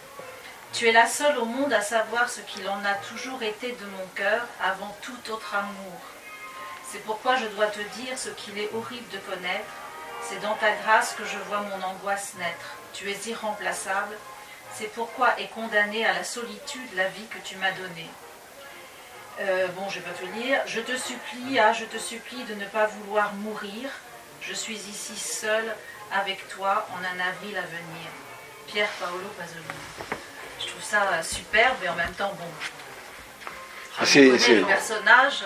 Tu es la seule au monde à savoir ce qu'il en a toujours été de mon cœur avant tout autre amour. C'est pourquoi je dois te dire ce qu'il est horrible de connaître. C'est dans ta grâce que je vois mon angoisse naître. Tu es irremplaçable. C'est pourquoi est condamnée à la solitude la vie que tu m'as donnée. Bon, je vais pas te lire. Je te supplie de ne pas vouloir mourir. Je suis ici seule avec toi en un avril à venir. Pier Paolo Pasolini. Je trouve ça superbe et en même temps, bon. Le personnage.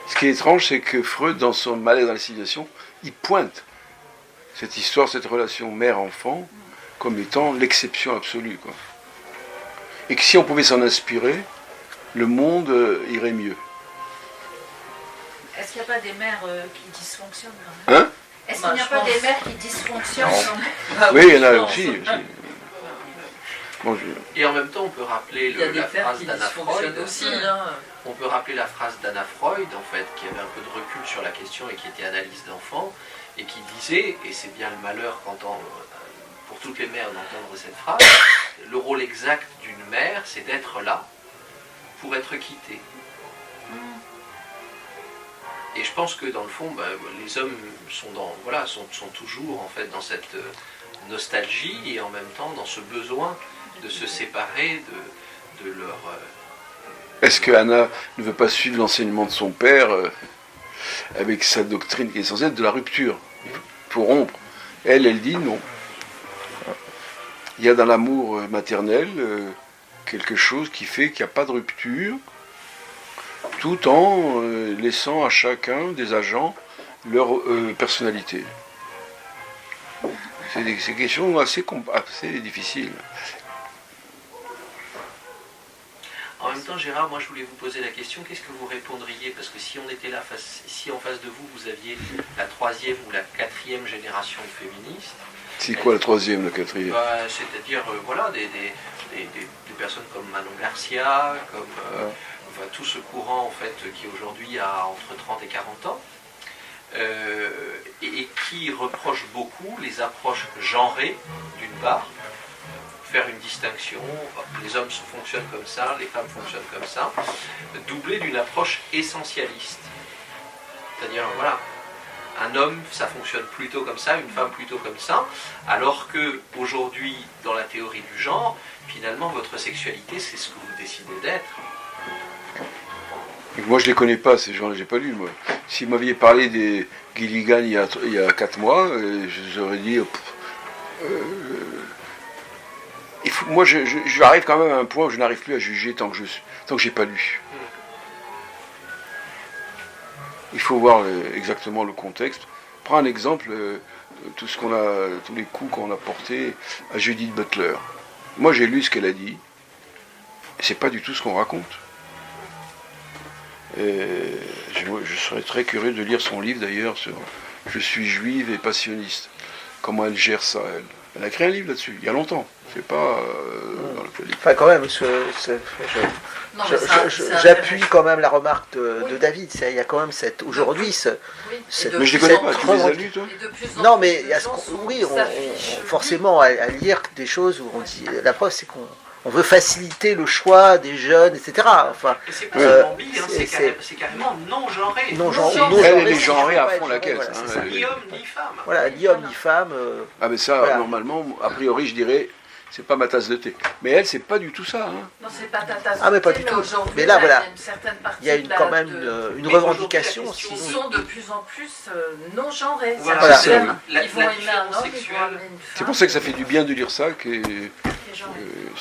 Ce qui est étrange, c'est que Freud, dans son Malaise dans la civilisation, il pointe cette histoire, cette relation mère-enfant, comme étant l'exception absolue, quoi. Et que si on pouvait s'en inspirer, le monde irait mieux. Est-ce qu'il n'y a pas des mères qui dysfonctionnent quand même? Est-ce qu'il n'y a pas des mères qui dysfonctionnent quand même? Oui, il y en a aussi. Bon, et en même temps, on peut rappeler la phrase d'Anna Freud aussi. On peut rappeler la phrase d'Anna Freud, en fait, qui avait un peu de recul sur la question et qui était analyse d'enfant, et qui disait, et c'est bien le malheur pour toutes les mères d'entendre cette phrase, le rôle exact d'une mère, c'est d'être là pour être quittée. Et je pense que dans le fond, les hommes sont toujours en fait dans cette nostalgie et en même temps dans ce besoin de se séparer de leur... Est-ce que Anna ne veut pas suivre l'enseignement de son père avec sa doctrine qui est censée être de la rupture, pour rompre? Elle dit non. Il y a dans l'amour maternel quelque chose qui fait qu'il n'y a pas de rupture, tout en laissant à chacun des agents leur personnalité. C'est des questions assez difficiles. En même temps, Gérard, moi je voulais vous poser la question, qu'est-ce que vous répondriez? Parce que si on était là, si en face de vous, vous aviez la 3e ou la 4e génération de féministes... C'est quoi la 3e, la 4e? C'est-à-dire, des personnes comme Manon Garcia, comme tout ce courant en fait qui aujourd'hui a entre 30 et 40 ans, et qui reproche beaucoup les approches genrées, d'une part, faire une distinction, les hommes fonctionnent comme ça, les femmes fonctionnent comme ça, doublée d'une approche essentialiste. C'est-à-dire, voilà, un homme, ça fonctionne plutôt comme ça, une femme plutôt comme ça, alors que aujourd'hui, dans la théorie du genre, finalement, votre sexualité, c'est ce que vous décidez d'être. Moi, je les connais pas, ces gens-là, j'ai pas lu, moi. Si vous m'aviez parlé des Gilligan il y a 4 mois, j'aurais dit... moi, j'arrive quand même à un point où je n'arrive plus à juger tant que j'ai pas lu. Il faut voir exactement le contexte. Prends un exemple, tous les coups qu'on a portés à Judith Butler. Moi, j'ai lu ce qu'elle a dit. Et c'est pas du tout ce qu'on raconte. Je serais très curieux de lire son livre d'ailleurs sur « Je suis juive et passionniste ». Comment elle gère ça, elle. Elle a écrit un livre là-dessus, il y a longtemps. C'est pas dans le livre. Enfin, quand même, j'appuie quand même la remarque de David. Il y a quand même aujourd'hui mais je les connais pas, tu les as lus, toi? Non, mais forcément, à lire des choses où on dit... La preuve, c'est qu'on veut faciliter le choix des jeunes, etc. Enfin, c'est pas seulement bi, c'est carrément non-genré. Elle est genrée à fond la caisse. Ni homme ni femme. Voilà, ni homme ni femme. Ah mais ça, normalement, a priori, je dirais, c'est pas ma tasse de thé. Mais elle, c'est pas du tout ça. Non, c'est pas ta tasse de thé. Ah mais pas du tout. Mais là, voilà, il y a quand même une revendication. Ils sont de plus en plus non-genrés. Voilà. Ils vont aimer un homme, ils vont aimer une femme. C'est pour ça que ça fait du bien de lire ça.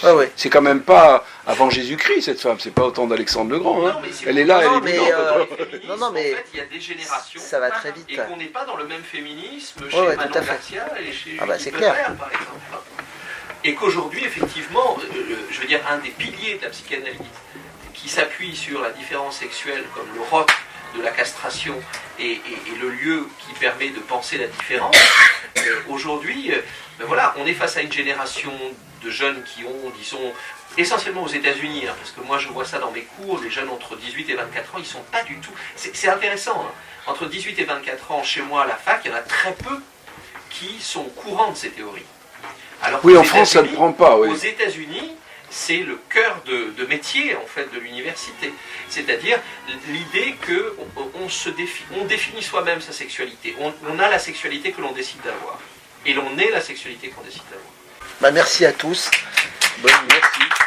Ouais. C'est quand même pas avant Jésus-Christ, cette femme, c'est pas autant d'Alexandre le Grand. Hein. Elle est là, elle est vivante. Non, mais en fait, il y a des générations. Ça va très vite. Et qu'on n'est pas dans le même féminisme chez Manon Garcia et chez c'est clair. par exemple. Et qu'aujourd'hui, effectivement, je veux dire, un des piliers de la psychanalyse qui s'appuie sur la différence sexuelle comme le roc de la castration et le lieu qui permet de penser la différence, aujourd'hui, voilà, on est face à une génération de jeunes qui ont, disons, essentiellement aux États-Unis, hein, parce que moi je vois ça dans mes cours, les jeunes entre 18 et 24 ans, ils sont pas du tout... C'est intéressant, hein. Entre 18 et 24 ans, chez moi à la fac, il y en a très peu qui sont au courant de ces théories. Alors oui, en France, ça ne prend pas. Oui. Aux États-Unis, c'est le cœur de métier en fait de l'université. C'est-à-dire l'idée qu'on définit soi-même sa sexualité. On a la sexualité que l'on décide d'avoir. Et l'on est la sexualité qu'on décide d'avoir. Merci à tous. Merci.